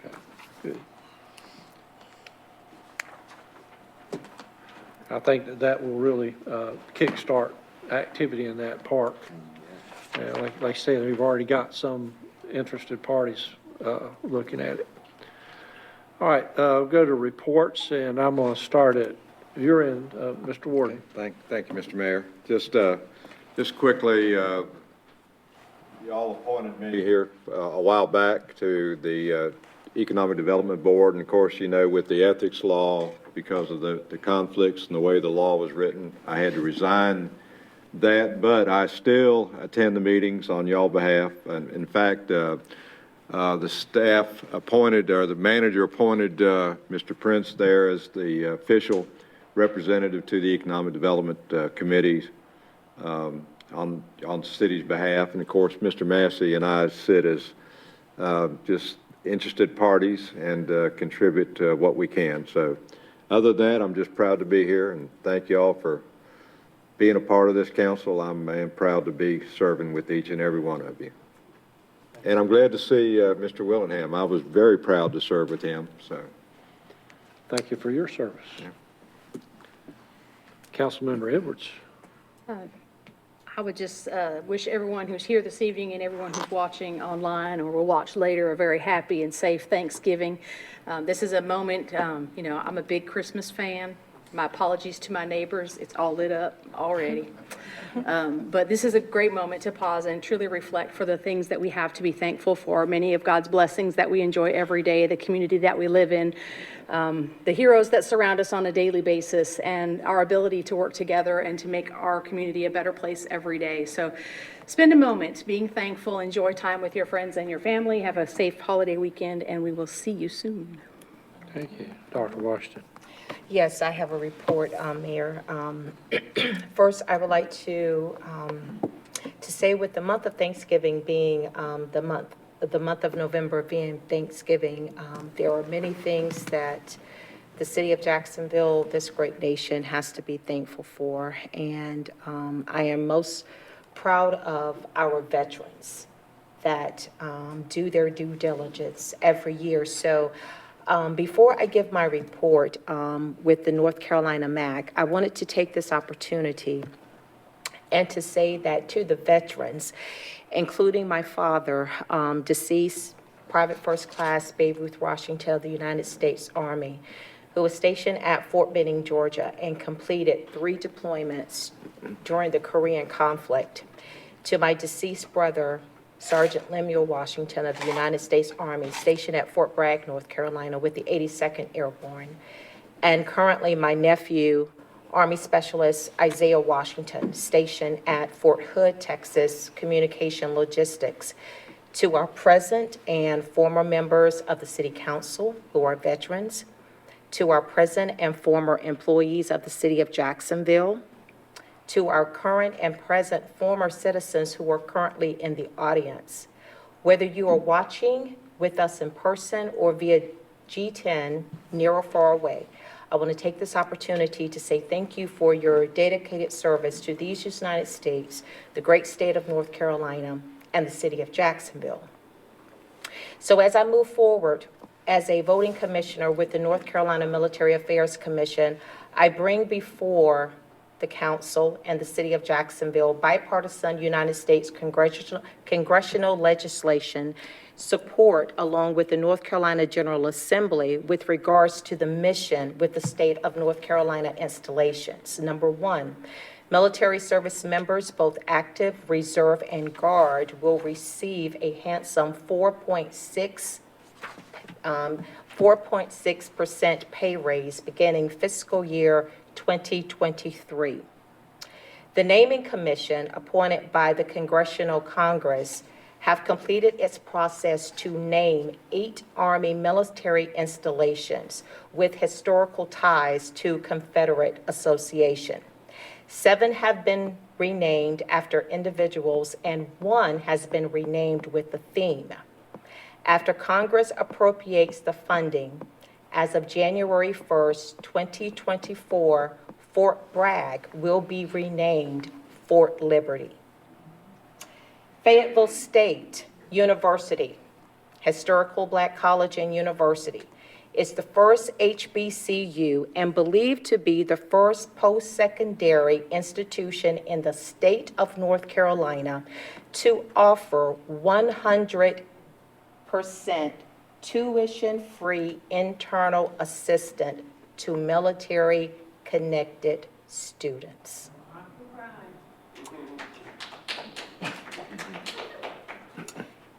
Speaker 1: Okay, good. I think that will really kickstart activity in that park. Like I said, we've already got some interested parties looking at it. All right, we'll go to reports, and I'm going to start at your end, Mr. Warden.
Speaker 14: Thank you, Mr. Mayor. Just quickly, y'all appointed me here a while back to the Economic Development Board, and of course, you know, with the ethics law, because of the conflicts and the way the law was written, I had to resign that, but I still attend the meetings on y'all behalf. And in fact, the staff appointed, or the manager appointed Mr. Prince there as the official representative to the Economic Development Committee on the city's behalf. And of course, Mr. Massey and I sit as just interested parties and contribute what we can. So other than that, I'm just proud to be here, and thank you all for being a part of this council. I am proud to be serving with each and every one of you. And I'm glad to see Mr. Willingham. I was very proud to serve with him. So
Speaker 1: Thank you for your service.
Speaker 14: Yeah.
Speaker 1: Councilmember Edwards.
Speaker 11: I would just wish everyone who's here this evening and everyone who's watching online or will watch later a very happy and safe Thanksgiving. This is a moment, you know, I'm a big Christmas fan. My apologies to my neighbors. It's all lit up already. But this is a great moment to pause and truly reflect for the things that we have to be thankful for, many of God's blessings that we enjoy every day, the community that we live in, the heroes that surround us on a daily basis, and our ability to work together and to make our community a better place every day. So spend a moment being thankful, enjoy time with your friends and your family, have a safe holiday weekend, and we will see you soon.
Speaker 1: Thank you. Dr. Washington.
Speaker 4: Yes, I have a report, Mayor. First, I would like to say with the month of Thanksgiving being the month of November being Thanksgiving, there are many things that the city of Jacksonville, this great nation, has to be thankful for. And I am most proud of our veterans that do their due diligence every year. So before I give my report with the North Carolina MAC, I wanted to take this opportunity and to say that to the veterans, including my father, deceased Private First Class Babe Ruth Washington of the United States Army, who was stationed at Fort Benning, Georgia, and completed 3 deployments during the Korean conflict. To my deceased brother, Sergeant Lemuel Washington of the United States Army, stationed at Fort Bragg, North Carolina, with the 82nd Airborne. And currently, my nephew, Army Specialist Isaiah Washington, stationed at Fort Hood, Texas, Communication Logistics. To our present and former members of the City Council who are veterans, to our present and former employees of the City of Jacksonville, to our current and present former citizens who are currently in the audience. Whether you are watching with us in person or via G10, near or far away, I want to take this opportunity to say thank you for your dedicated service to these United States, the great state of North Carolina, and the city of Jacksonville. So as I move forward as a voting commissioner with the North Carolina Military Affairs Commission, I bring before the council, and the city of Jacksonville bipartisan United States congressional legislation support along with the North Carolina General Assembly with regards to the mission with the state of North Carolina installations. Number one, military service members, both active, reserve, and guard, will receive a handsome 4.6% pay raise beginning fiscal year 2023. The Naming Commission, appointed by the Congressional Congress, have completed its process to name 8 Army military installations with historical ties to Confederate association. 7 have been renamed after individuals, and 1 has been renamed with a theme. After Congress appropriates the funding, as of January 1st, 2024, Fort Bragg will be renamed Fort Liberty. Fayetteville State University, Historical Black College and University, is the first HBCU and believed to be the first post-secondary institution in the state of North Carolina to offer 100% tuition-free internal assistance to military-connected students.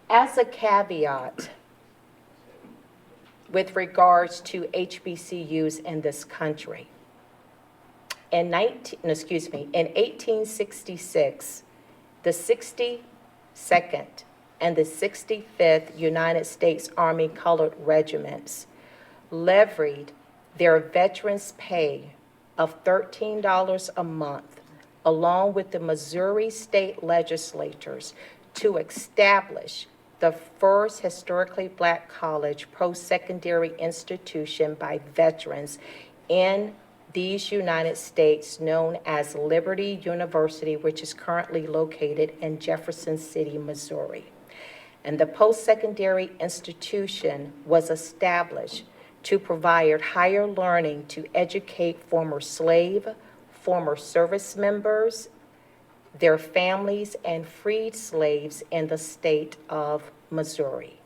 Speaker 4: As a caveat, with regards to HBCUs in this country, in 1866, the 62nd and the 65th United States Army Colored Regiments levied their veterans' pay of $13 a month, along with the Missouri state legislatures, to establish the first historically black college post-secondary institution by veterans in these United States, known as Liberty University, which is currently located in Jefferson City, Missouri. And the post-secondary institution was established to provide higher learning to educate former slave, former service members, their families, and freed slaves in the state of Missouri.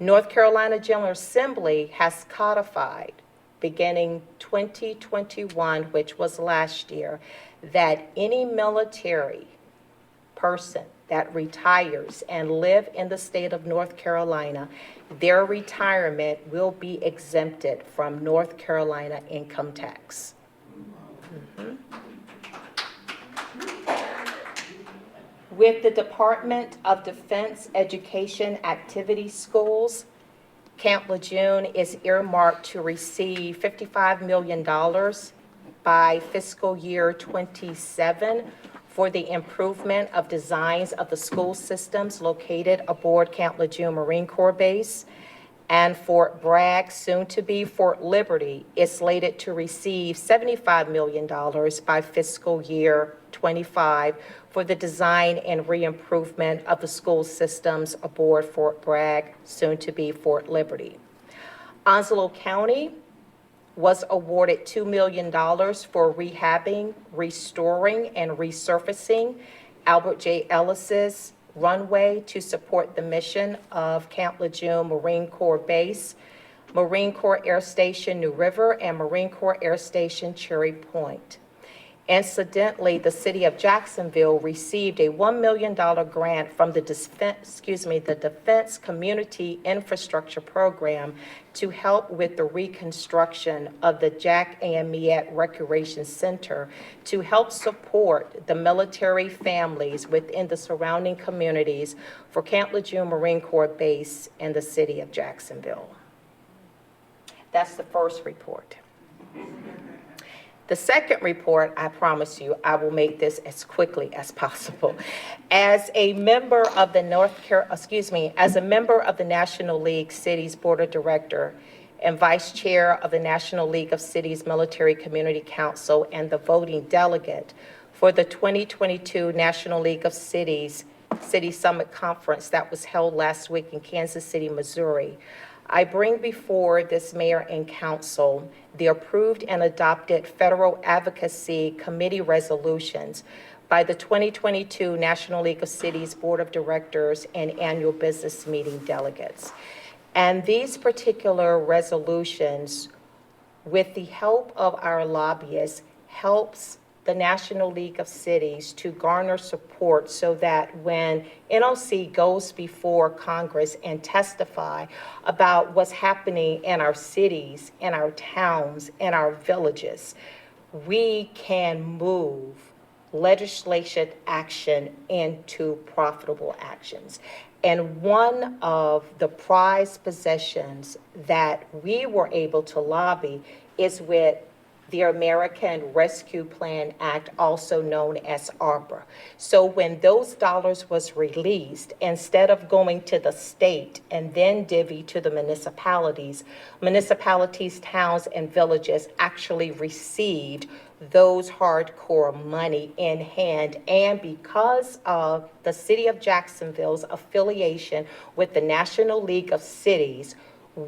Speaker 4: North Carolina General Assembly has codified, beginning 2021, which was last year, that any military person that retires and live in the state of North Carolina, their retirement will be exempted from North Carolina income tax. With the Department of Defense Education Activity Schools, Camp Lejeune is earmarked to receive $55 million by fiscal year 27 for the improvement of designs of the school systems located aboard Camp Lejeune Marine Corps Base. And Fort Bragg, soon to be Fort Liberty, is slated to receive $75 million by fiscal year 25 for the design and re-improvement of the school systems aboard Fort Bragg, soon to be Fort Liberty. Onslow County was awarded $2 million for rehabbing, restoring, and resurfacing Albert J. Ellis's runway to support the mission of Camp Lejeune Marine Corps Base, Marine Corps Air Station New River, and Marine Corps Air Station Cherry Point. Incidentally, the city of Jacksonville received a $1 million grant from the Defense Community Infrastructure Program to help with the reconstruction of the Jack and Miette Recreation Center to help support the military families within the surrounding communities for Camp Lejeune Marine Corps Base in the city of Jacksonville. That's the first report. The second report, I promise you, I will make this as quickly as possible. As a member of the National League Cities Board of Director and Vice Chair of the National League of Cities Military Community Council and the voting delegate for the 2022 National League of Cities City Summit Conference that was held last week in Kansas City, Missouri, I bring before this mayor and council the approved and adopted Federal Advocacy Committee resolutions by the 2022 National League of Cities Board of Directors and Annual Business Meeting delegates. And these particular resolutions, with the help of our lobbyists, helps the National League of Cities to garner support so that when NLC goes before Congress and testify about what's happening in our cities, in our towns, in our villages, we can move legislation action into profitable actions. And one of the prized possessions that we were able to lobby is with the American Rescue Plan Act, also known as ARPA. So when those dollars was released, instead of going to the state and then divvy to the municipalities, towns, and villages actually received those hardcore money in hand. And because of the city of Jacksonville's affiliation with the National League of Cities,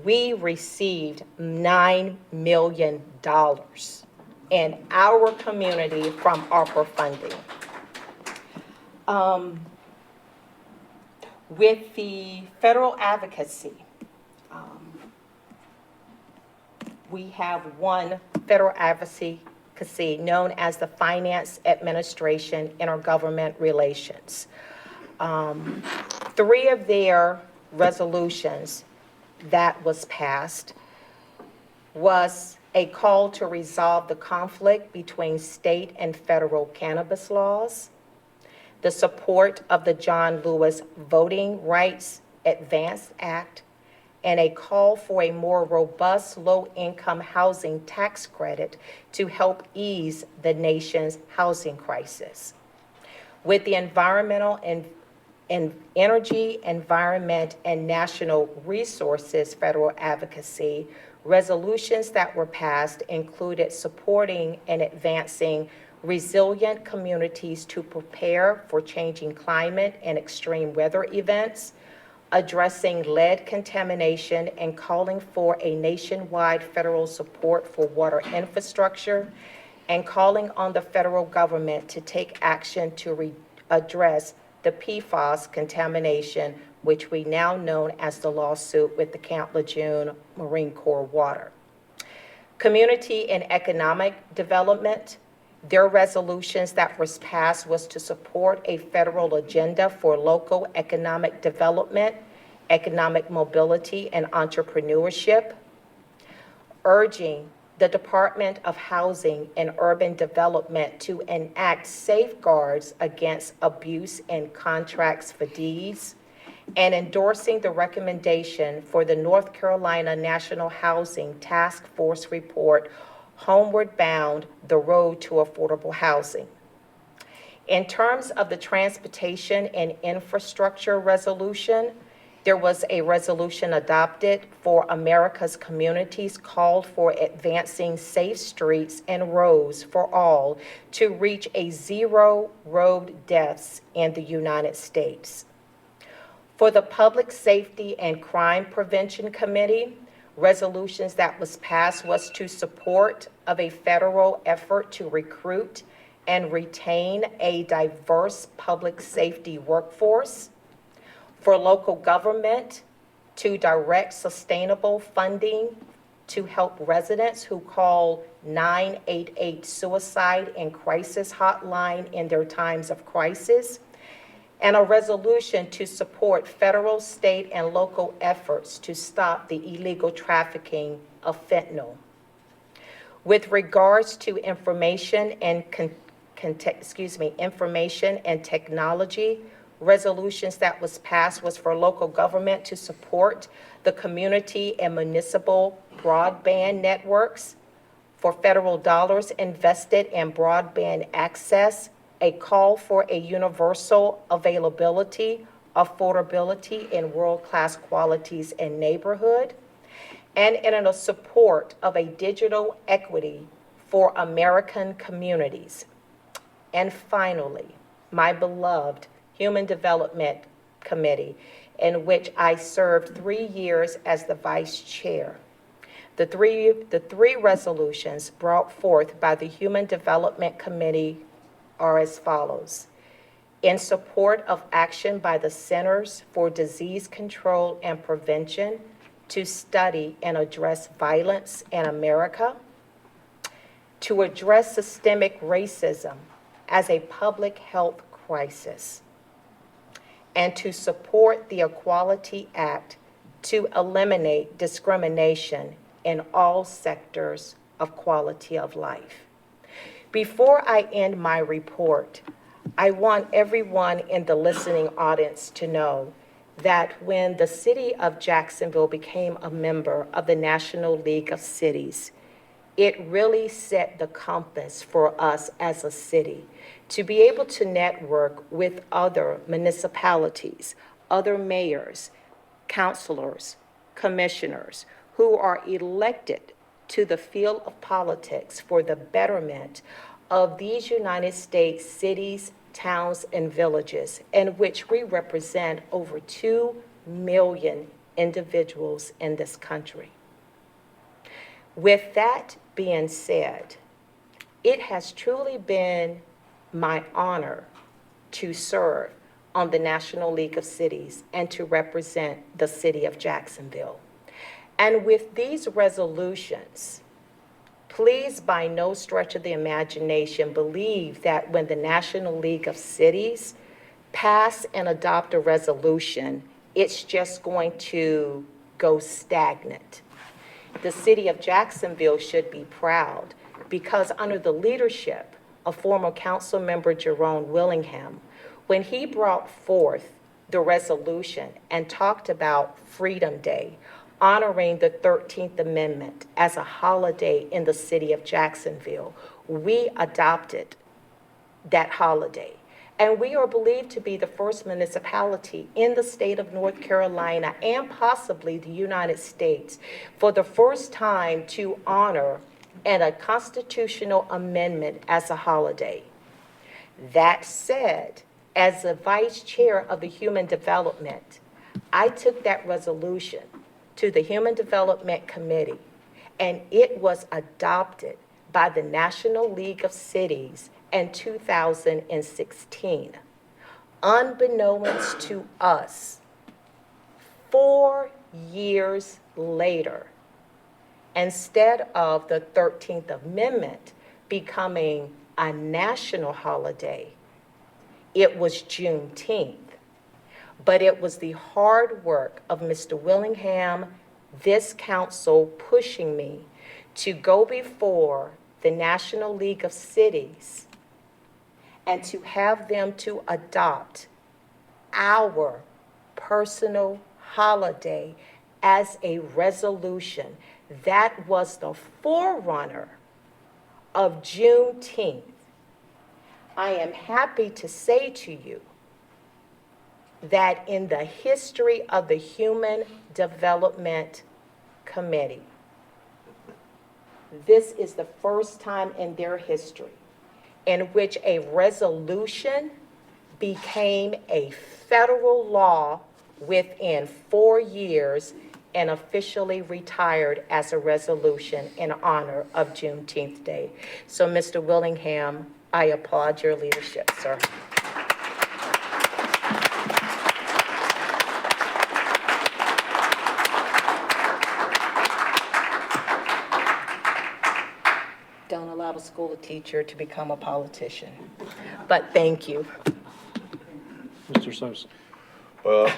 Speaker 4: we received $9 million in our community from ARPA funding. With the federal advocacy, we have one federal advocacy known as the Finance Administration Intergovernment Relations. 3 of their resolutions that was passed was a call to resolve the conflict between state and federal cannabis laws, the support of the John Lewis Voting Rights Advanced Act, and a call for a more robust low-income housing tax credit to help ease the nation's housing crisis. With the environmental and energy, environment, and national resources federal advocacy, resolutions that were passed included supporting and advancing resilient communities to prepare for changing climate and extreme weather events, addressing lead contamination and calling for a nationwide federal support for water infrastructure, and calling on the federal government to take action to address the PFAS contamination, which we now know as the lawsuit with the Camp Lejeune Marine Corps water. Community and economic development, their resolutions that was passed was to support a federal agenda for local economic development, economic mobility, and entrepreneurship, urging the Department of Housing and Urban Development to enact safeguards against abuse in contracts for deeds, and endorsing the recommendation for the North Carolina National Housing Task Force report, Homeward Bound, The Road to Affordable Housing. In terms of the transportation and infrastructure resolution, there was a resolution adopted for America's communities called for advancing safe streets and roads for all to reach a 0 road deaths in the United States. For the Public Safety and Crime Prevention Committee, resolutions that was passed was to support of a federal effort to recruit and retain a diverse public safety workforce. For local government to direct sustainable funding to help residents who call 988 suicide and crisis hotline in their times of crisis, and a resolution to support federal, state, and local efforts to stop the illegal trafficking of fentanyl. With regards to information and information and technology, resolutions that was passed was for local government to support the community and municipal broadband networks, for federal dollars invested in broadband access, a call for a universal availability, affordability, and world-class qualities in neighborhood, and in a support of a digital equity for American communities. And finally, my beloved Human Development Committee, in which I served 3 years as the vice chair. The three resolutions brought forth by the Human Development Committee are as follows. In support of action by the Centers for Disease Control and Prevention to study and address violence in America, to address systemic racism as a public health crisis, and to support the Equality Act to eliminate discrimination in all sectors of quality of life. Before I end my report, I want everyone in the listening audience to know that when the city of Jacksonville became a member of the National League of Cities, it really set the compass for us as a city to be able to network with other municipalities, other mayors, councilors, commissioners who are elected to the field of politics for the betterment of these United States cities, towns, and villages, in which we represent over 2 million individuals in this country. With that being said, it has truly been my honor to serve on the National League of Cities and to represent the city of Jacksonville. And with these resolutions, please by no stretch of the imagination believe that when the National League of Cities pass and adopt a resolution, it's just going to go stagnant. The city of Jacksonville should be proud because under the leadership of former council member Jerome Willingham, when he brought forth the resolution and talked about Freedom Day, honoring the 13th Amendment as a holiday in the city of Jacksonville, we adopted that holiday. And we are believed to be the first municipality in the state of North Carolina and possibly the United States for the first time to honor a constitutional amendment as a holiday. That said, as the vice chair of the Human Development, I took that resolution to the Human Development Committee, and it was adopted by the National League of Cities in 2016. Unbeknownst to us, 4 years later, instead of the 13th Amendment becoming a national holiday, it was Juneteenth. But it was the hard work of Mr. Willingham, this council pushing me to go before the National League of Cities and to have them to adopt our personal holiday as a resolution. That was the forerunner of Juneteenth. I am happy to say to you that in the history of the Human Development Committee, this is the first time in their history in which a resolution became a federal law within 4 years and officially retired as a resolution in honor of Juneteenth Day. So, Mr. Willingham, I applaud your leadership, sir. Don't allow the school teacher to become a politician. But thank you.
Speaker 1: Mr. Simpson.
Speaker 17: Well,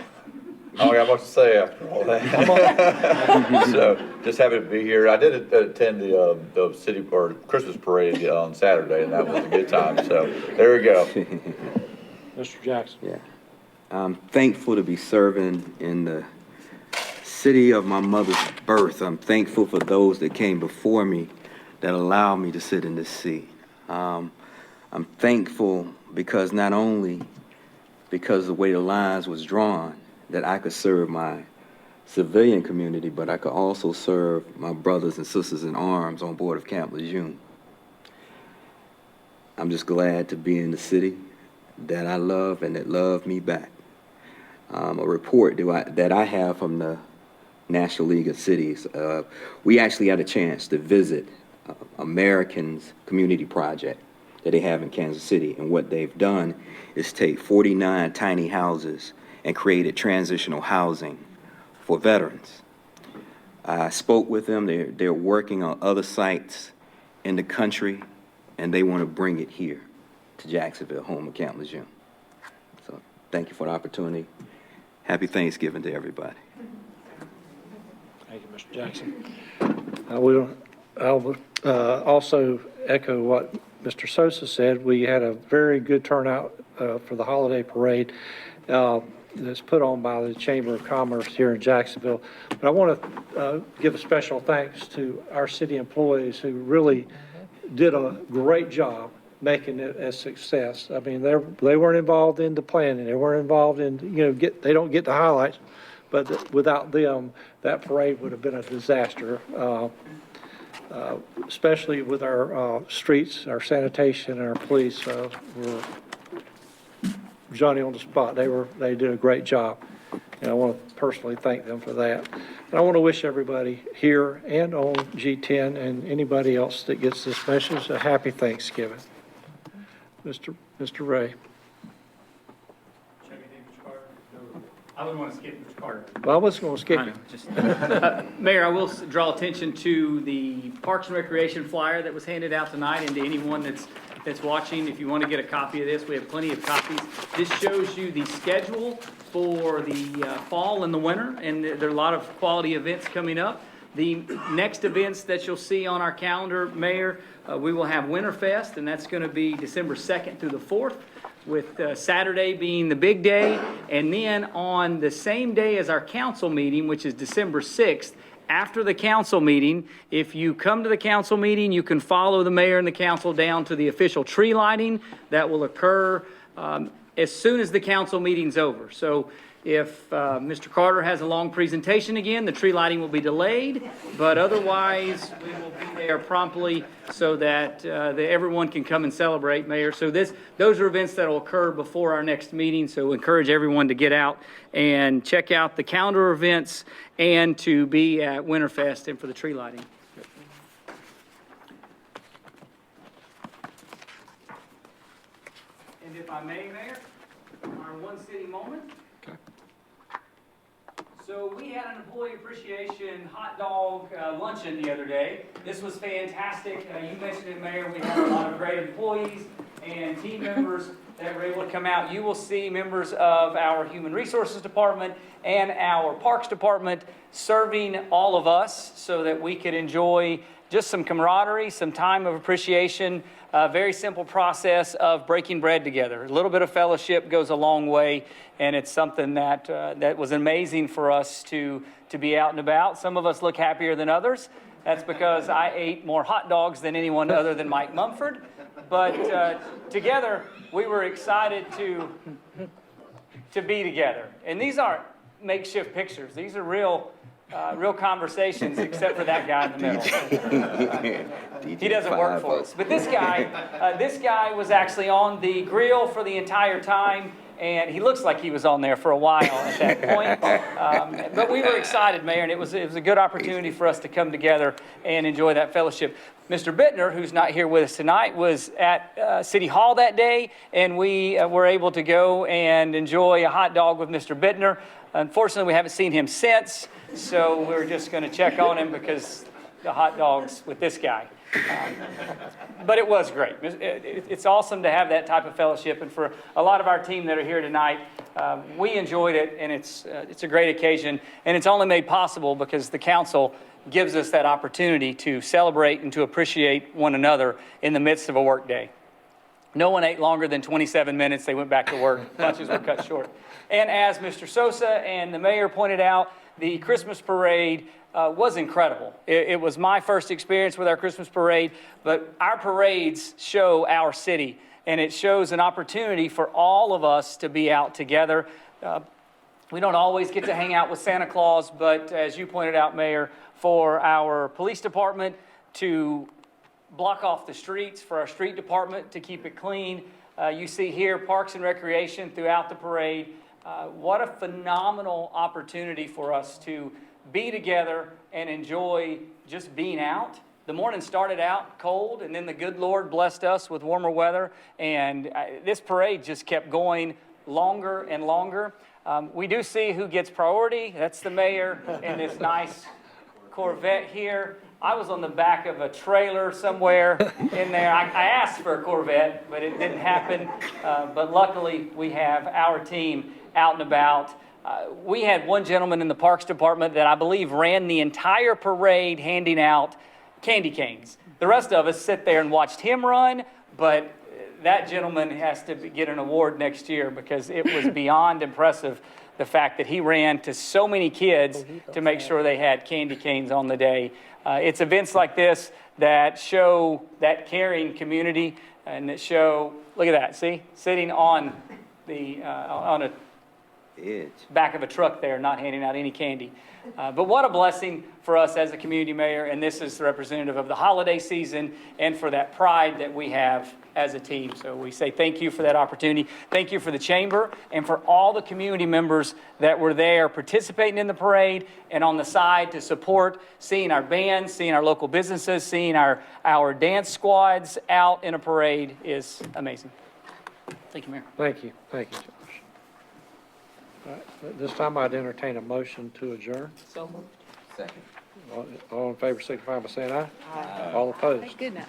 Speaker 17: I don't got much to say after all that. So, just happy to be here. I did attend the city or Christmas parade on Saturday, and that was a good time. So, there we go.
Speaker 1: Mr. Jackson.
Speaker 13: Yeah. I'm thankful to be serving in the city of my mother's birth. I'm thankful for those that came before me that allowed me to sit in this seat. I'm thankful because not only because of the way the lines was drawn, that I could serve my civilian community, but I could also serve my brothers and sisters in arms on board of Camp Lejeune. I'm just glad to be in the city that I love and that love me back. a report that I have from the National League of Cities. We actually had a chance to visit Americans Community Project that they have in Kansas City, and what they've done is take 49 tiny houses and created transitional housing for veterans. I spoke with them. They're working on other sites in the country, and they want to bring it here to Jacksonville, home of Camp Lejeune. So thank you for the opportunity. Happy Thanksgiving to everybody.
Speaker 1: Thank you, Mr. Jackson. I'll also echo what Mr. Sosa said. We had a very good turnout for the holiday parade that's put on by the Chamber of Commerce here in Jacksonville. But I want to give a special thanks to our city employees who really did a great job making it a success. I mean, they weren't involved in the planning. They weren't involved in, they don't get the highlights, but without them, that parade would have been a disaster. Especially with our streets, our sanitation, and our police were Johnny on the spot. They did a great job, and I want to personally thank them for that. And I want to wish everybody here and on G10 and anybody else that gets this message a happy Thanksgiving. Mr. Ray.
Speaker 20: I wouldn't want to skip Mr. Carter.
Speaker 1: Well, I was going to skip you.
Speaker 20: Mayor, I will draw attention to the Parks and Recreation flyer that was handed out tonight, and to anyone that's watching, if you want to get a copy of this, we have plenty of copies. This shows you the schedule for the fall and the winter, and there are a lot of quality events coming up. The next events that you'll see on our calendar, Mayor, we will have Winterfest, and that's going to be December 2nd through the 4th. With Saturday being the big day, and then on the same day as our council meeting, which is December 6th, after the council meeting, if you come to the council meeting, you can follow the mayor and the council down to the official tree lighting that will occur as soon as the council meeting's over. So if Mr. Carter has a long presentation again, the tree lighting will be delayed, but otherwise we will be there promptly so that everyone can come and celebrate, Mayor. So those are events that will occur before our next meeting, so encourage everyone to get out and check out the calendar events and to be at Winterfest and for the tree lighting. And if I may, Mayor, our one city moment. So we had an employee appreciation hot dog luncheon the other day. This was fantastic. You mentioned it, Mayor. We had a lot of great employees and team members that were able to come out. You will see members of our Human Resources Department and our Parks Department serving all of us so that we could enjoy just some camaraderie, some time of appreciation, a very simple process of breaking bread together. A little bit of fellowship goes a long way, and it's something that that was amazing for us to be out and about. Some of us look happier than others. That's because I ate more hot dogs than anyone other than Mike Mumford. But together, we were excited to be together. And these aren't makeshift pictures. These are real conversations, except for that guy in the middle. He doesn't work for us. But this guy was actually on the grill for the entire time, and he looks like he was on there for a while at that point. But we were excited, Mayor, and it was a good opportunity for us to come together and enjoy that fellowship. Mr. Bittner, who's not here with us tonight, was at City Hall that day, and we were able to go and enjoy a hot dog with Mr. Bittner. Unfortunately, we haven't seen him since, so we're just going to check on him because the hot dogs with this guy. But it was great. It's awesome to have that type of fellowship, and for a lot of our team that are here tonight, we enjoyed it, and it's a great occasion, and it's only made possible because the council gives us that opportunity to celebrate and to appreciate one another in the midst of a work day. No one ate longer than 27 minutes. They went back to work. Lunches were cut short. And as Mr. Sosa and the mayor pointed out, the Christmas parade was incredible. It was my first experience with our Christmas parade, but our parades show our city, and it shows an opportunity for all of us to be out together. We don't always get to hang out with Santa Claus, but as you pointed out, Mayor, for our police department to block off the streets, for our street department to keep it clean. You see here Parks and Recreation throughout the parade What a phenomenal opportunity for us to be together and enjoy just being out. The morning started out cold, and then the good Lord blessed us with warmer weather, and this parade just kept going longer and longer. We do see who gets priority. That's the mayor in this nice Corvette here. I was on the back of a trailer somewhere in there. I asked for a Corvette, but it didn't happen. But luckily, we have our team out and about. We had one gentleman in the Parks Department that I believe ran the entire parade handing out candy canes. The rest of us sit there and watched him run, but that gentleman has to get an award next year because it was beyond impressive, the fact that he ran to so many kids to make sure they had candy canes on the day. It's events like this that show that caring community and that show, look at that, see, sitting on the on a back of a truck there, not handing out any candy. But what a blessing for us as a community mayor, and this is representative of the holiday season and for that pride that we have as a team. So we say thank you for that opportunity. Thank you for the chamber and for all the community members that were there participating in the parade and on the side to support, seeing our bands, seeing our local businesses, seeing our dance squads out in a parade is amazing. Thank you, Mayor.
Speaker 1: Thank you, Josh. All right, at this time, I'd entertain a motion to adjourn.
Speaker 4: So moved.
Speaker 1: All in favor, signify by saying aye. Aye. All opposed?
Speaker 11: Thank goodness.